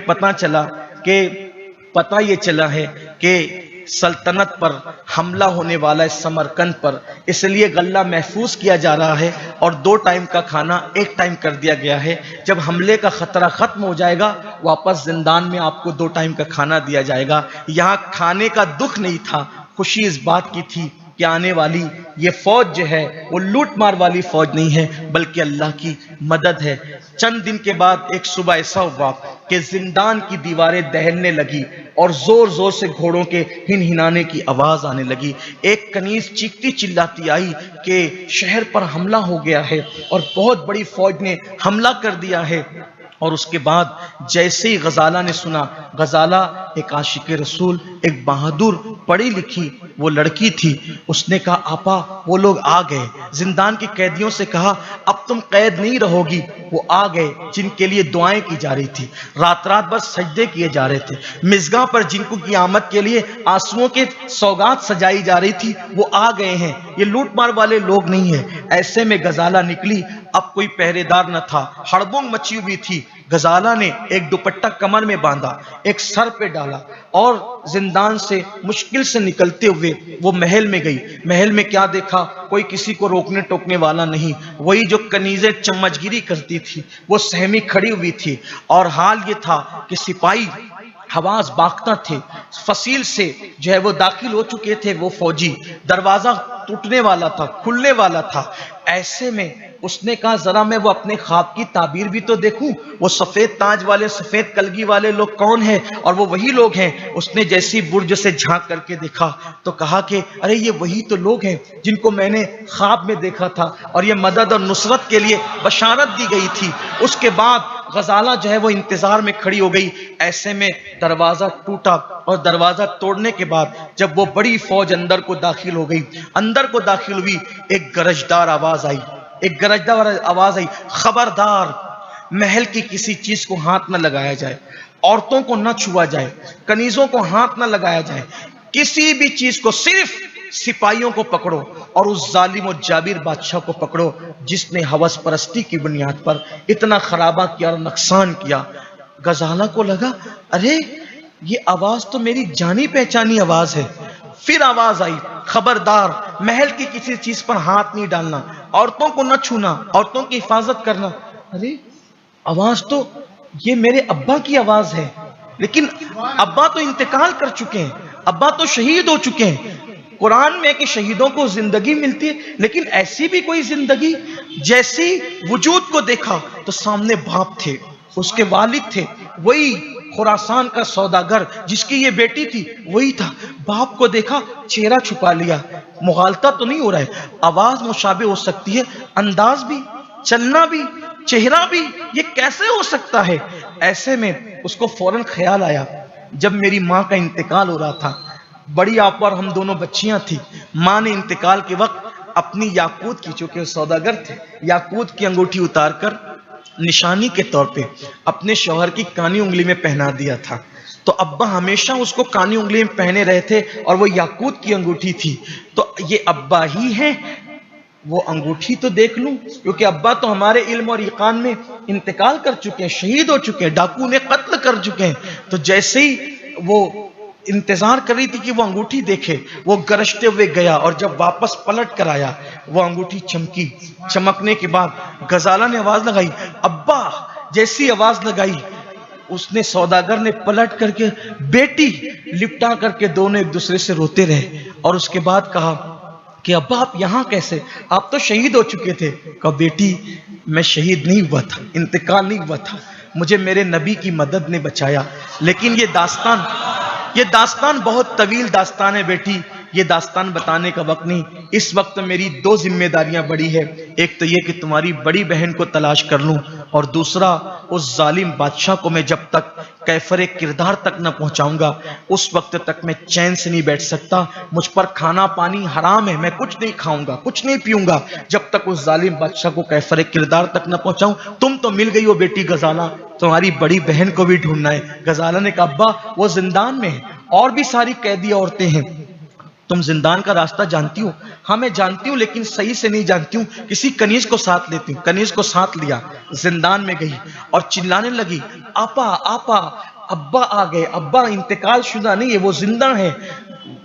پتہ یہ چلا ہے کہ سلطنت پر حملہ ہونے والا ہے، سمرقند پر، اس لیے غلہ محفوظ کیا جا رہا ہے، اور 2 ٹائم کا کھانا 1 ٹائم کر دیا گیا ہے۔ جب حملے کا خطرہ ختم ہو جائے گا واپس زندان میں آپ کو 2 ٹائم کا کھانا دیا جائے گا۔ یہاں کھانے کا دکھ نہیں تھا، خوشی اس بات کی تھی کہ آنے والی یہ فوج جو ہے وہ لوٹ مار والی فوج نہیں ہے، بلکہ اللہ کی مدد ہے۔ چند دن کے بعد ایک صبح ایسا ہوا کہ زندان کی دیواریں دہلنے لگی، اور زور زور سے گھوڑوں کے ہنہنانے کی آواز آنے لگی۔ ایک کنیز چیختی چلاتی آئی کہ شہر پر حملہ ہو گیا ہے، اور بہت بڑی فوج نے حملہ کر دیا ہے۔ اور اس کے بعد جیسے ہی غزالہ نے سنا، غزالہ ایک عاشق رسول، ایک بہادر پڑھی لکھی وہ لڑکی تھی، اس نے کہا آپا وہ لوگ آ گئے۔ زندان کے قیدیوں سے کہا اب تم قید نہیں رہو گی، وہ آ گئے جن کے لیے دعائیں کی جا رہی تھی، رات بھر سجدے کیے جا رہے تھے، مزگاں پر جن کو قیامت کے لیے آنسوؤں کے سوغات سجائی جا رہی تھی وہ آ گئے ہیں، یہ لوٹ مار والے لوگ نہیں ہیں۔ ایسے میں غزالہ نکلی، اب کوئی پہرے دار نہ تھا، ہڑبنگ مچی ہوئی تھی۔ غزالہ نے ایک دوپٹہ کمر میں باندھا، ایک سر پہ ڈالا، اور زندان سے مشکل سے نکلتے ہوئے وہ محل میں گئی۔ محل میں کیا دیکھا؟ کوئی کسی کو روکنے ٹوکنے والا نہیں، وہی جو کنیزیں چمچگیری کرتی تھی وہ سہمی کھڑی ہوئی تھی، اور حال یہ تھا کہ سپاہی حواس باختہ تھے، فصیل سے جو ہے وہ داخل ہو چکے تھے، وہ فوجی، دروازہ ٹوٹنے والا تھا، کھلنے والا تھا۔ ایسے میں اس نے کہا ذرا میں وہ اپنے خواب کی تعبیر بھی تو دیکھوں، وہ سفید تاج والے، سفید کلگی والے لوگ کون ہیں؟ اور وہ وہی لوگ ہیں۔ اس نے جیسی برج سے جھانک کر کے دیکھا تو کہا کہ ارے یہ وہی تو لوگ ہیں جن کو میں نے خواب میں دیکھا تھا، اور یہ مدد اور نصرت کے لیے بشارت دی گئی تھی۔ اس کے بعد غزالہ جو ہے وہ انتظار میں کھڑی ہو گئی۔ ایسے میں دروازہ ٹوٹا، اور دروازہ توڑنے کے بعد جب وہ بڑی فوج اندر کو داخل ہو گئی، اندر کو داخل ہوئی، ایک گرجدار آواز آئی، خبردار، محل کی کسی چیز کو ہاتھ نہ لگایا جائے، عورتوں کو نہ چھوا جائے، کنیزوں کو ہاتھ نہ لگایا جائے، کسی بھی چیز کو، صرف سپاہیوں کو پکڑو، اور اس ظالم و جابر بادشاہ کو پکڑو جس نے ہوس پرستی کی بنیاد پر اتنا خرابہ کیا اور نقصان کیا۔ غزالہ کو لگا ارے یہ آواز تو میری جانی پہچانی آواز ہے۔ پھر آواز آئی، خبردار، محل کی کسی چیز پر ہاتھ نہیں ڈالنا، عورتوں کو نہ چھونا، عورتوں کی حفاظت کرنا۔ ارے آواز تو یہ میرے ابا کی آواز ہے، لیکن ابا تو انتقال کر چکے ہیں، ابا تو شہید ہو چکے ہیں۔ قرآن میں کہ شہیدوں کو زندگی ملتی ہے، لیکن ایسی بھی کوئی زندگی؟ جیسی وجود کو دیکھا تو سامنے باپ تھے، اس کے والد تھے، وہی خراسان کا سوداگر جس کی یہ بیٹی تھی وہی تھا۔ باپ کو دیکھا، چہرہ چھپا لیا، مغالطہ تو نہیں ہو رہا ہے، آواز مشابہ ہو سکتی ہے، انداز بھی، چلنا بھی، چہرہ بھی، یہ کیسے ہو سکتا ہے؟ ایسے میں اس کو فوراً خیال آیا، جب میری ماں کا انتقال ہو رہا تھا بڑی آپا اور ہم دونوں بچیاں تھی. ماں نے انتقال کے وقت اپنی یاقوت کی، چونکہ وہ سوداگر تھے، یاقوت کی انگوٹھی اتار کر نشانی کے طور پہ اپنے شوہر کی کانی انگلی میں پہنا دیا تھا. تو ابا ہمیشہ اس کو کانی انگلی میں پہنے رہے تھے اور وہ یاقوت کی انگوٹھی تھی. تو یہ ابا ہی ہیں، وہ انگوٹھی تو دیکھ لوں، کیونکہ ابا تو ہمارے علم اور ایقان میں انتقال کر چکے ہیں، شہید ہو چکے ہیں، ڈاکو نے قتل کر چکے ہیں. تو جیسے ہی وہ انتظار کر رہی تھی کہ وہ انگوٹھی دیکھے، وہ گرجتے ہوئے گیا اور جب واپس پلٹ کر آیا وہ انگوٹھی چمکی. چمکنے کے بعد غزالہ نے آواز لگائی ابا. جیسی آواز لگائی اس نے سوداگر نے پلٹ کر کے بیٹی لپٹا کر کے دونوں ایک دوسرے سے روتے رہے اور اس کے بعد کہا کہ ابا آپ یہاں کیسے؟ آپ تو شہید ہو چکے تھے. کہا بیٹی میں شہید نہیں ہوا تھا، انتقال نہیں ہوا تھا، مجھے میرے نبی کی مدد نے بچایا. لیکن یہ داستان بہت طویل داستان ہے بیٹی، یہ داستان بتانے کا وقت نہیں. اس وقت میری دو ذمہ داریاں بڑی ہے. ایک تو یہ کہ تمہاری بڑی بہن کو تلاش کر لوں، اور دوسرا اس ظالم بادشاہ کو میں جب تک کیفر کردار تک نہ پہنچاؤں گا اس وقت تک میں چین سے نہیں بیٹھ سکتا. مجھ پر کھانا پانی حرام ہے، میں کچھ نہیں کھاؤں گا، کچھ نہیں پیوں گا جب تک اس ظالم بادشاہ کو کیفر کردار تک نہ پہنچاؤں. تم تو مل گئی ہو بیٹی غزالہ، تمہاری بڑی بہن کو بھی ڈھونڈنا ہے. غزالہ نے کہا ابا وہ زندان میں ہے، اور بھی ساری قیدی عورتیں ہیں. تم زندان کا راستہ جانتی ہو؟ ہاں میں جانتی ہوں لیکن صحیح سے نہیں جانتی ہوں، کسی کنیز کو ساتھ لیتی ہوں. کنیز کو ساتھ لیا، زندان میں گئی اور چلانے لگی آپا آپا، ابا آ گئے، ابا انتقال شدہ نہیں ہے، وہ زندہ ہے.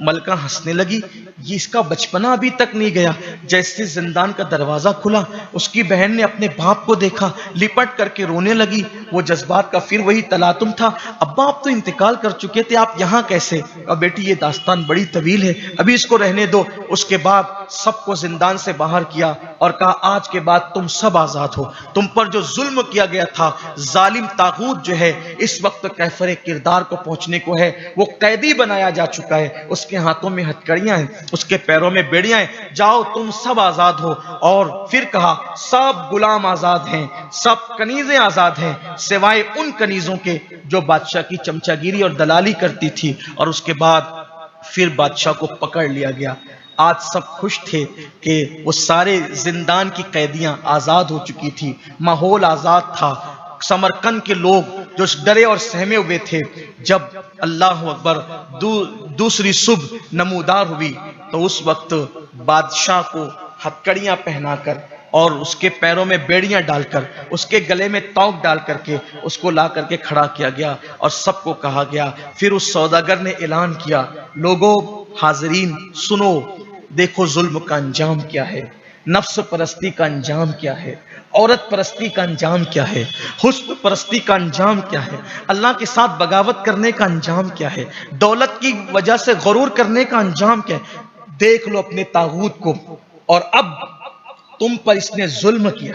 ملکہ ہنسنے لگی، یہ اس کا بچپنا ابھی تک نہیں گیا. جیسے زندان کا دروازہ کھلا اس کی بہن نے اپنے باپ کو دیکھا، لپٹ کر کے رونے لگی. وہ جذبات کا پھر وہی تلاطم تھا. ابا آپ تو انتقال کر چکے تھے، آپ یہاں کیسے؟ اور بیٹی یہ داستان بڑی طویل ہے، ابھی اس کو رہنے دو. اس کے بعد سب کو زندان سے باہر کیا اور کہا آج کے بعد تم سب آزاد ہو. تم پر جو ظلم کیا گیا تھا، ظالم طاغوت جو ہے اس وقت کیفر کردار کو پہنچنے کو ہے، وہ قیدی بنایا جا چکا ہے. اس کے ہاتھوں میں ہتکڑیاں ہیں، اس کے پیروں میں بیڑیاں ہیں. جاؤ تم سب آزاد ہو. اور پھر کہا سب غلام آزاد ہیں، سب کنیزیں آزاد ہیں سوائے ان کنیزوں کے جو بادشاہ کی چمچہ گیری اور دلالی کرتی تھی. اور اس کے بعد پھر بادشاہ کو پکڑ لیا گیا. آج سب خوش تھے کہ وہ سارے زندان کی قیدیاں آزاد ہو چکی تھی، ماحول آزاد تھا. سمرقند کے لوگ جو ڈرے اور سہمے ہوئے تھے، جب اللہ اکبر دوسری صبح نمودار ہوئی تو اس وقت بادشاہ کو ہتکڑیاں پہنا کر اور اس کے پیروں میں بیڑیاں ڈال کر، اس کے گلے میں توق ڈال کر کے اس کو لا کر کے کھڑا کیا گیا اور سب کو کہا گیا. پھر اس سوداگر نے اعلان کیا لوگوں حاضرین سنو، دیکھو ظلم کا انجام کیا ہے، نفس پرستی کا انجام کیا ہے، عورت پرستی کا انجام کیا ہے، حسن پرستی کا انجام کیا ہے، اللہ کے ساتھ بغاوت کرنے کا انجام کیا ہے، دولت کی وجہ سے غرور کرنے کا انجام کیا ہے. دیکھ لو اپنے طاغوت کو. اور اب تم پر اس نے ظلم کیا،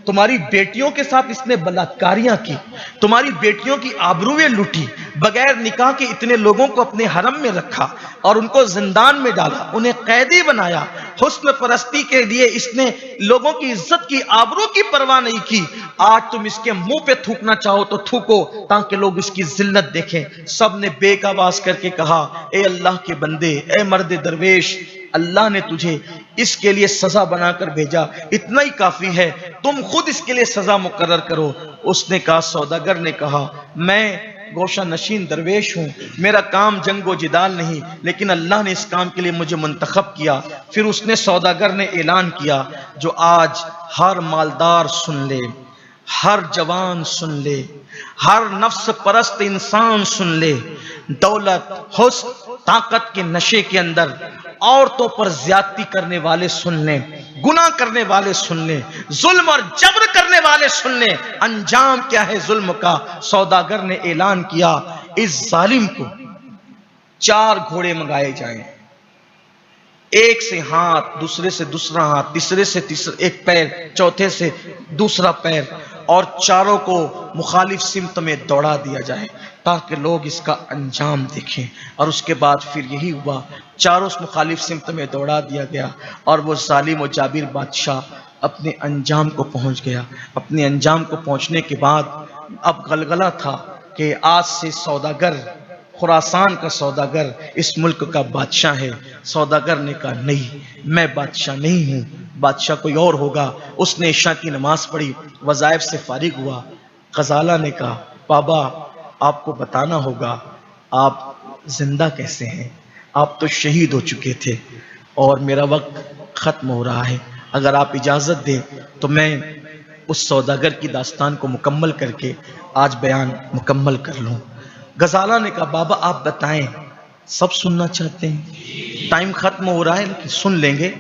تمہاری بیٹیوں کے ساتھ اس نے بلاತ್ಕಾریاں کی، تمہاری بیٹیوں کی آبروئیں لوٹی، بغیر نکاح کے اتنے لوگوں کو اپنے حرم میں رکھا اور ان کو زندان میں ڈالا، انہیں قیدی بنایا. حسن پرستی کے لیے اس نے لوگوں کی عزت کی، آبرو کی پرواہ نہیں کی. آج تم اس کے منہ پہ تھوکنا چاہو تو تھوکو تاکہ لوگ اس کی ذلت دیکھیں. سب نے بیک آواز کر کے کہا اے اللہ کے بندے، اے مرد درویش، اللہ نے تجھے اس کے لیے سزا بنا کر بھیجا، اتنا ہی کافی ہے، تم خود اس کے لیے سزا مقرر کرو. اس نے کہا، سوداگر نے کہا میں گوشہ نشین درویش ہوں، میرا کام جنگ و جدال نہیں، لیکن اللہ نے اس کام کے لیے مجھے منتخب کیا. پھر اس نے سوداگر نے اعلان کیا جو آج ہر مالدار سن لے، ہر جوان سن لے، ہر نفس پرست انسان سن لے، دولت، حسن، طاقت کے نشے کے اندر عورتوں پر زیادتی کرنے والے سن لیں، گناہ کرنے والے سن لیں، ظلم اور جبر کرنے والے سن لیں، انجام کیا ہے ظلم کا. سوداگر نے اعلان کیا اس ظالم کو 4 گھوڑے منگائے جائیں، ایک سے ہاتھ، دوسرے سے دوسرا ہاتھ، تیسرے سے تیسرا ایک پیر، چوتھے سے دوسرا پیر، اور چاروں کو مخالف سمت میں دوڑا دیا جائے تاکہ لوگ اس کا انجام دیکھیں. اور اس کے بعد پھر یہی ہوا، چاروں مخالف سمت میں دوڑا دیا گیا اور وہ ظالم و جابر بادشاہ اپنے انجام کو پہنچ گیا. اپنے انجام کو پہنچنے کے بعد اب غلغلہ تھا کہ آج سے سوداگر خراسان کا سوداگر اس ملک کا بادشاہ ہے۔ سوداگر نے کہا نہیں، میں بادشاہ نہیں ہوں، بادشاہ کوئی اور ہوگا۔ اس نے عشاء کی نماز پڑھی، وظائف سے فارغ ہوا۔ غزالہ نے کہا بابا آپ کو بتانا ہوگا آپ زندہ کیسے ہیں، آپ تو شہید ہو چکے تھے اور میرا وقت ختم ہو رہا ہے، اگر آپ اجازت دیں تو میں اس سوداگر کی داستان کو مکمل کر کے آج بیان مکمل کر لوں۔ غزالہ نے کہا بابا آپ بتائیں، سب سننا چاہتے ہیں، ٹائم ختم ہو رہا ہے لیکن سن لیں گے،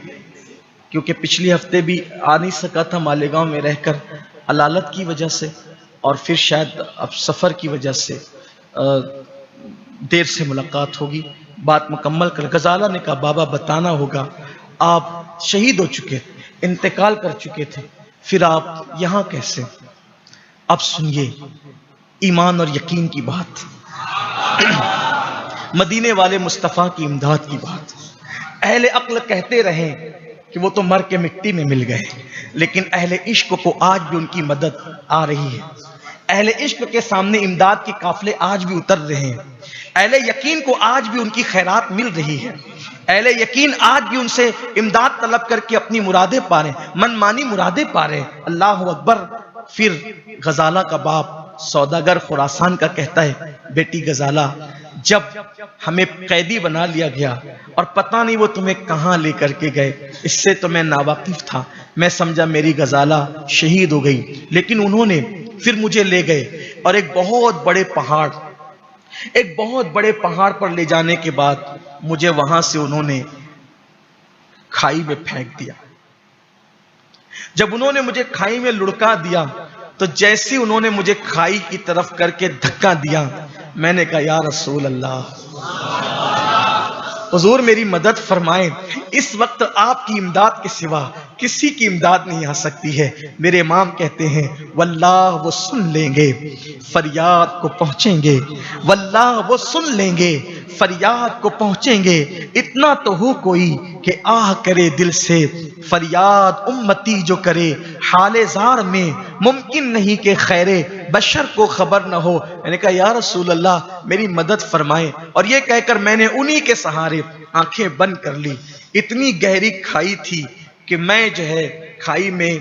کیونکہ پچھلی ہفتے بھی آ نہیں سکا تھا مالیگاؤں میں رہ کر علالت کی وجہ سے، اور پھر شاید اب سفر کی وجہ سے دیر سے ملاقات ہوگی، بات مکمل کر۔ غزالہ نے کہا بابا بتانا ہوگا، آپ شہید ہو چکے، انتقال کر چکے تھے، پھر آپ یہاں کیسے؟ اب سنیے ایمان اور یقین کی بات، مدینے والے مصطفیٰ کی امداد کی بات۔ اہل عقل کہتے رہیں کہ وہ تو مر کے مٹی میں مل گئے، لیکن اہل عشق کو آج بھی ان کی مدد آ رہی ہے، اہل عشق کے سامنے امداد کے قافلے آج بھی اتر رہے ہیں، اہل یقین کو آج بھی ان کی خیرات مل رہی ہے، اہل یقین آج بھی ان سے امداد طلب کر کے اپنی مرادیں پا رہے ہیں، من مانی مرادیں پا رہے ہیں۔ اللہ اکبر۔ پھر غزالہ کا باپ سوداگر خراسان کا کہتا ہے بیٹی غزالہ جب ہمیں قیدی بنا لیا گیا اور پتہ نہیں وہ تمہیں کہاں لے کر کے گئے، اس سے تو میں ناواقف تھا، میں سمجھا میری غزالہ شہید ہو گئی، لیکن انہوں نے پھر مجھے لے گئے اور ایک بہت بڑے پہاڑ پر لے جانے کے بعد مجھے وہاں سے انہوں نے کھائی میں پھینک دیا۔ جب انہوں نے مجھے کھائی میں لڑکا دیا تو جیسی انہوں نے مجھے کھائی کی طرف کر کے دھکا دیا، میں نے کہا یا رسول اللہ حضور میری مدد فرمائیں، اس وقت آپ کی امداد کے سوا کسی کی امداد نہیں آ سکتی ہے۔ میرے امام کہتے ہیں واللہ وہ سن لیں گے فریاد کو پہنچیں گے، واللہ وہ سن لیں گے فریاد کو پہنچیں گے، اتنا تو ہو کوئی کہ آہ کرے دل سے، فریاد امتی جو کرے حال زار میں، ممکن نہیں کہ خیر بشر کو خبر نہ ہو۔ میں نے کہا یا رسول اللہ میری مدد فرمائیں، اور یہ کہہ کر میں نے انہی کے سہارے آنکھیں بند کر لی۔ اتنی گہری کھائی تھی کہ میں جو ہے کھائی میں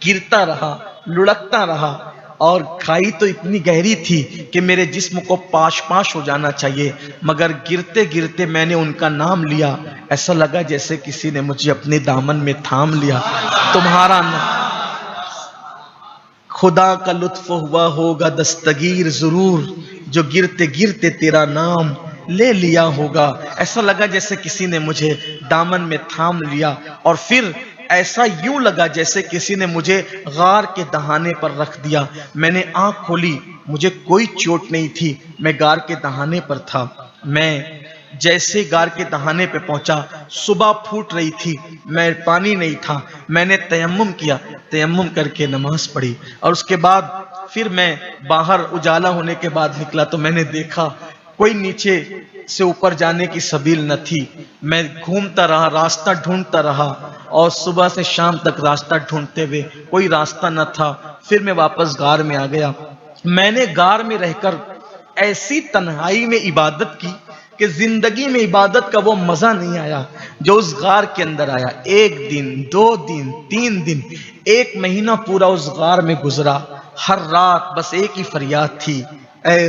گرتا رہا، لڑکتا رہا، اور کھائی تو اتنی گہری تھی کہ میرے جسم کو پاش پاش ہو جانا چاہیے، مگر گرتے گرتے میں نے ان کا نام لیا، ایسا لگا جیسے کسی نے مجھے اپنے دامن میں تھام لیا۔ تمہارا نام خدا کا لطف ہوا ہوگا دستگیر ضرور، جو گرتے گرتے تیرا نام لے لیا ہوگا۔ ایسا لگا جیسے کسی نے مجھے دامن میں تھام لیا، اور پھر ایسا یوں لگا جیسے کسی نے مجھے غار کے دہانے پر رکھ دیا۔ میں نے آنکھ کھولی، مجھے کوئی چوٹ نہیں تھی، میں غار کے دہانے پر تھا۔ میں جیسے غار کے دہانے پہ پہنچا، صبح پھوٹ رہی تھی، میں پانی نہیں تھا، میں نے تیمم کیا، تیمم کر کے نماز پڑھی، اور اس کے بعد پھر میں باہر اجالا ہونے کے بعد نکلا تو میں نے دیکھا کوئی نیچے سے اوپر جانے کی سبیل نہ تھی۔ میں گھومتا رہا، راستہ ڈھونڈتا رہا، اور صبح سے شام تک راستہ ڈھونڈتے ہوئے کوئی راستہ نہ تھا۔ پھر میں واپس غار میں آ گیا۔ میں نے غار میں رہ کر ایسی تنہائی میں عبادت کی کہ زندگی میں عبادت کا وہ مزہ نہیں آیا جو اس غار کے اندر آیا۔ 1 دن 2 دن 3 دن 1 مہینہ پورا اس غار میں گزرا۔ ہر رات بس ایک ہی فریاد تھی، اے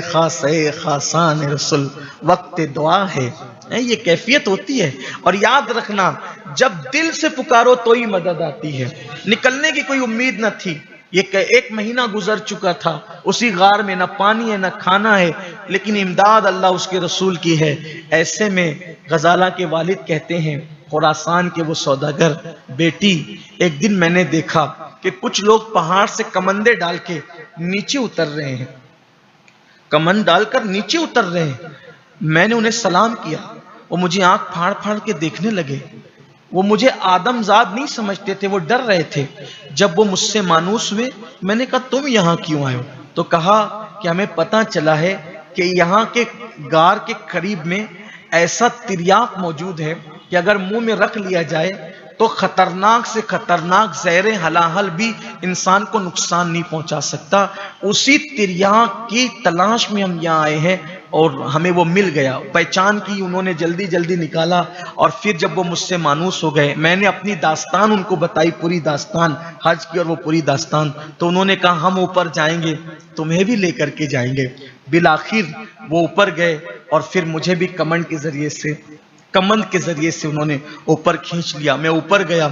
خاصان رسول وقت دعا ہے۔ یہ کیفیت ہوتی ہے، اور یاد رکھنا جب دل سے پکارو تو ہی مدد آتی ہے۔ نکلنے کی کوئی امید نہ تھی، یہ 1 مہینہ گزر چکا تھا اسی غار میں، نہ پانی ہے نہ کھانا ہے، لیکن امداد اللہ اس کے رسول کی ہے۔ ایسے میں غزالہ کے والد کہتے ہیں خراسان کے وہ سوداگر بیٹی، ایک دن میں نے دیکھا کہ کچھ لوگ پہاڑ سے کمندے ڈال کے نیچے اتر رہے ہیں، کمند ڈال کر نیچے اتر رہے ہیں۔ میں نے انہیں سلام کیا، وہ مجھے آنکھ پھاڑ پھاڑ کے دیکھنے لگے، وہ مجھے آدم زاد نہیں سمجھتے تھے، وہ ڈر رہے تھے۔ جب وہ مجھ سے مانوس ہوئے، میں نے کہا تم یہاں کیوں آئے ہو؟ تو کہا کہ ہمیں پتہ چلا ہے کہ یہاں کے غار کے قریب میں ایسا تریاق موجود ہے کہ اگر منہ میں رکھ لیا جائے تو خطرناک سے خطرناک زہر ہلاہل بھی انسان کو نقصان نہیں پہنچا سکتا۔ اسی تریاک کی تلاش میں ہم یہاں آئے ہیں اور ہمیں وہ مل گیا، پہچان کی انہوں نے، جلدی جلدی نکالا، اور پھر جب وہ مجھ سے مانوس ہو گئے، میں نے اپنی داستان ان کو بتائی، پوری داستان حج کی، اور وہ پوری داستان، تو انہوں نے کہا ہم اوپر جائیں گے، تمہیں بھی لے کر کے جائیں گے۔ بالآخر وہ اوپر گئے اور پھر مجھے بھی کمنڈ کے ذریعے سے انہوں نے اوپر کھینچ لیا۔ میں اوپر گیا،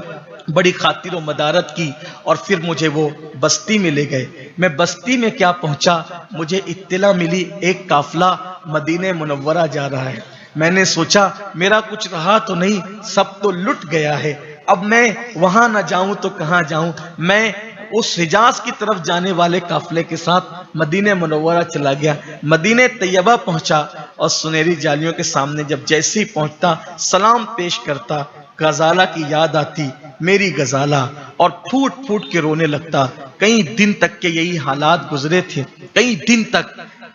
بڑی خاطر و مدارت کی، اور پھر مجھے وہ بستی میں لے گئے۔ میں بستی میں کیا پہنچا، مجھے اطلاع ملی ایک قافلہ مدینہ منورہ جا رہا ہے۔ میں نے سوچا میرا کچھ رہا تو نہیں، سب تو لٹ گیا ہے، اب میں وہاں نہ جاؤں تو کہاں جاؤں۔ میں اس حجاز کی طرف جانے والے قافلے کے ساتھ مدینہ منورہ چلا گیا۔ مدینہ طیبہ پہنچا اور سنہری جالیوں کے سامنے جب جیسے ہی پہنچتا، سلام پیش کرتا، غزالہ کی یاد آتی، میری غزالہ، اور پھوٹ پھوٹ کے رونے لگتا۔ کئی دن تک کے یہی حالات گزرے تھے، کئی دن تک۔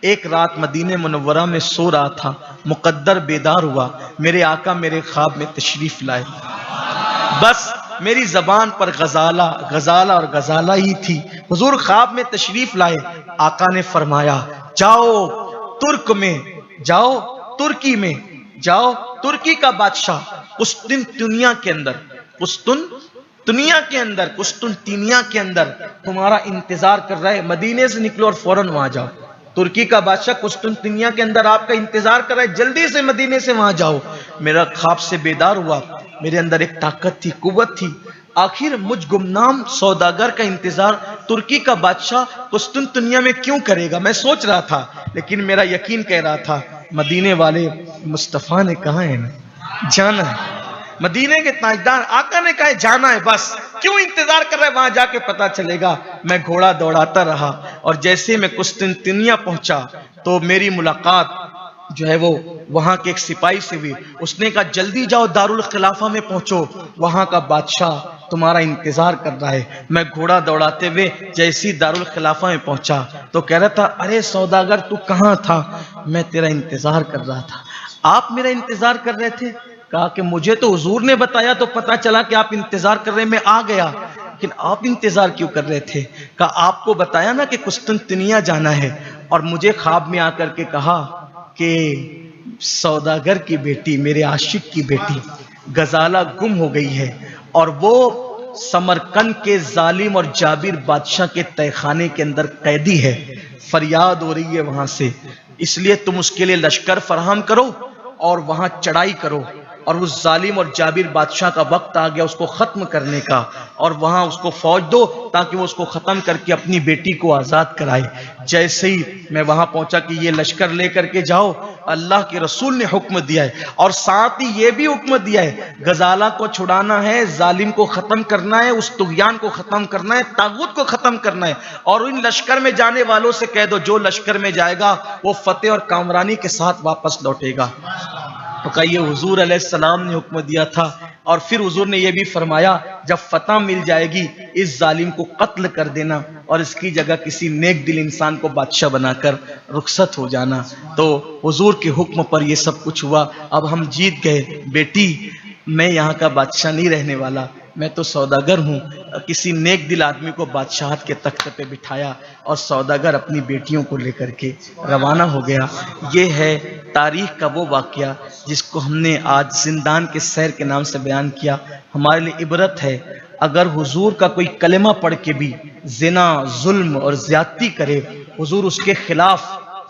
ایک رات مدینہ منورہ میں سو رہا تھا، مقدر بیدار ہوا، میرے آقا میرے خواب میں تشریف لائے۔ بس میری زبان پر غزالہ غزالہ اور غزالہ ہی تھی۔ حضور خواب میں تشریف لائے، آقا نے فرمایا جاؤ ترک میں، جاؤ ترکی میں، جاؤ ترکی کا بادشاہ قسطنطنیہ کے اندر تمہارا انتظار کر رہا ہے، مدینے سے نکلو اور فوراً وہاں جاؤ۔ ترکی کا بادشاہ قسطنطنیہ کے اندر آپ کا انتظار کر رہا ہے، جلدی سے مدینے سے وہاں جاؤ۔ میرا خواب سے بیدار ہوا، میرے اندر ایک طاقت تھی، قوت تھی۔ آخر مجھ گمنام سوداگر کا انتظار ترکی کا بادشاہ قسطنطنیہ میں کیوں کرے گا، میں سوچ رہا تھا، لیکن میرا یقین کہہ رہا تھا مدینے والے مصطفیٰ نے کہا ہے نا جانا ہے، مدینے کے تاجدار آقا نے کہا ہے جانا ہے، بس کیوں انتظار کر رہے ہیں، وہاں جا کے پتا چلے گا۔ میں گھوڑا دوڑاتا رہا، اور جیسے میں قسطنطنیہ پہنچا تو میری ملاقات جو ہے وہ وہاں کے ایک سپاہی سے ہوئی۔ اس نے کہا جلدی جاؤ دارالخلافہ میں پہنچو، وہاں کا بادشاہ تمہارا انتظار کر رہا ہے۔ میں گھوڑا دوڑاتے ہوئے جیسی دارالخلافہ میں پہنچا تو کہہ رہا تھا ارے سوداگر تو کہاں تھا، میں تیرا انتظار کر رہا تھا۔ آپ میرا انتظار کر رہے تھے؟ کہا کہ مجھے تو حضور نے بتایا تو پتا چلا کہ آپ انتظار کر رہے ہیں، میں آ گیا، لیکن آپ انتظار کیوں کر رہے تھے؟ کہا آپ کو بتایا نا کہ قسطنطنیہ جانا ہے، اور مجھے خواب میں آ کر کے کہا کہ سوداگر کی بیٹی، میرے عاشق کی بیٹی غزالہ گم ہو گئی ہے، اور وہ سمرقند کے ظالم اور جابر بادشاہ کے تہہ خانے کے اندر قیدی ہے، فریاد ہو رہی ہے وہاں سے، اس لیے تم اس کے لیے لشکر فراہم کرو اور وہاں چڑھائی کرو، اور اس ظالم اور جابر بادشاہ کا وقت آ گیا اس کو ختم کرنے کا، اور وہاں اس کو فوج دو تاکہ وہ اس کو ختم کر کے اپنی بیٹی کو آزاد کرائے۔ جیسے ہی میں وہاں پہنچا کہ یہ لشکر لے کر کے جاؤ، اللہ کے رسول نے حکم دیا ہے، اور ساتھ ہی یہ بھی حکم دیا ہے غزالہ کو چھڑانا ہے، ظالم کو ختم کرنا ہے، اس طغیان کو ختم کرنا ہے، طاغوت کو ختم کرنا ہے، اور ان لشکر میں جانے والوں سے کہہ دو جو لشکر میں جائے گا وہ فتح اور کامرانی کے ساتھ واپس لوٹے گا۔ تو کہا یہ حضور علیہ السلام نے حکم دیا تھا، اور پھر حضور نے یہ بھی فرمایا جب فتح مل جائے گی اس ظالم کو قتل کر دینا اور اس کی جگہ کسی نیک دل انسان کو بادشاہ بنا کر رخصت ہو جانا۔ تو حضور کے حکم پر یہ سب کچھ ہوا۔ اب ہم جیت گئے۔ بیٹی میں یہاں کا بادشاہ نہیں رہنے والا، میں تو سوداگر ہوں۔ کسی نیک دل آدمی کو بادشاہت کے تخت پہ بٹھایا اور سوداگر اپنی بیٹیوں کو لے کر کے روانہ ہو گیا۔ یہ ہے تاریخ کا وہ واقعہ جس کو ہم نے آج زندان کے سیر کے نام سے بیان کیا۔ ہمارے لیے عبرت ہے، اگر حضور کا کوئی کلمہ پڑھ کے بھی زنا، ظلم اور زیادتی کرے، حضور اس کے خلاف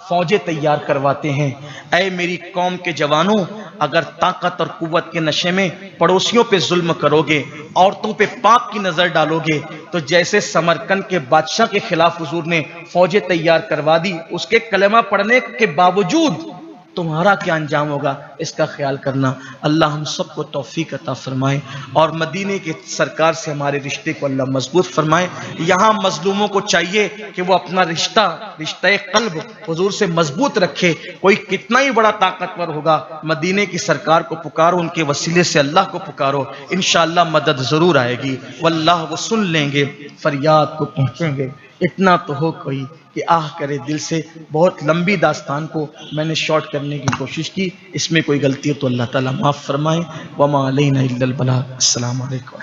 فوجیں تیار کرواتے ہیں۔ اے میری قوم کے جوانوں، اگر طاقت اور قوت کے نشے میں پڑوسیوں پہ ظلم کرو گے، عورتوں پہ پاک کی نظر ڈالو گے، تو جیسے سمرقند کے بادشاہ کے خلاف حضور نے فوجیں تیار کروا دی، اس کے کلمہ پڑھنے کے باوجود تمہارا کیا انجام ہوگا، اس کا خیال کرنا۔ اللہ ہم سب کو توفیق عطا فرمائے، اور مدینے کے سرکار سے ہمارے رشتے کو اللہ مضبوط فرمائے۔ یہاں مظلوموں کو چاہیے کہ وہ اپنا رشتہ قلب حضور سے مضبوط رکھے۔ کوئی کتنا ہی بڑا طاقتور ہوگا، مدینے کی سرکار کو پکارو، ان کے وسیلے سے اللہ کو پکارو، انشاءاللہ مدد ضرور آئے گی، واللہ وہ سن لیں گے، فریاد کو پہنچیں گے۔ اتنا تو ہو کوئی کہ آہ کرے دل سے۔ بہت لمبی داستان کو میں نے شارٹ کرنے کی کوشش کی، اس میں کوئی غلطی ہو تو اللہ تعالیٰ معاف فرمائے۔ وما علینا الا البلاغ۔ السلام علیکم۔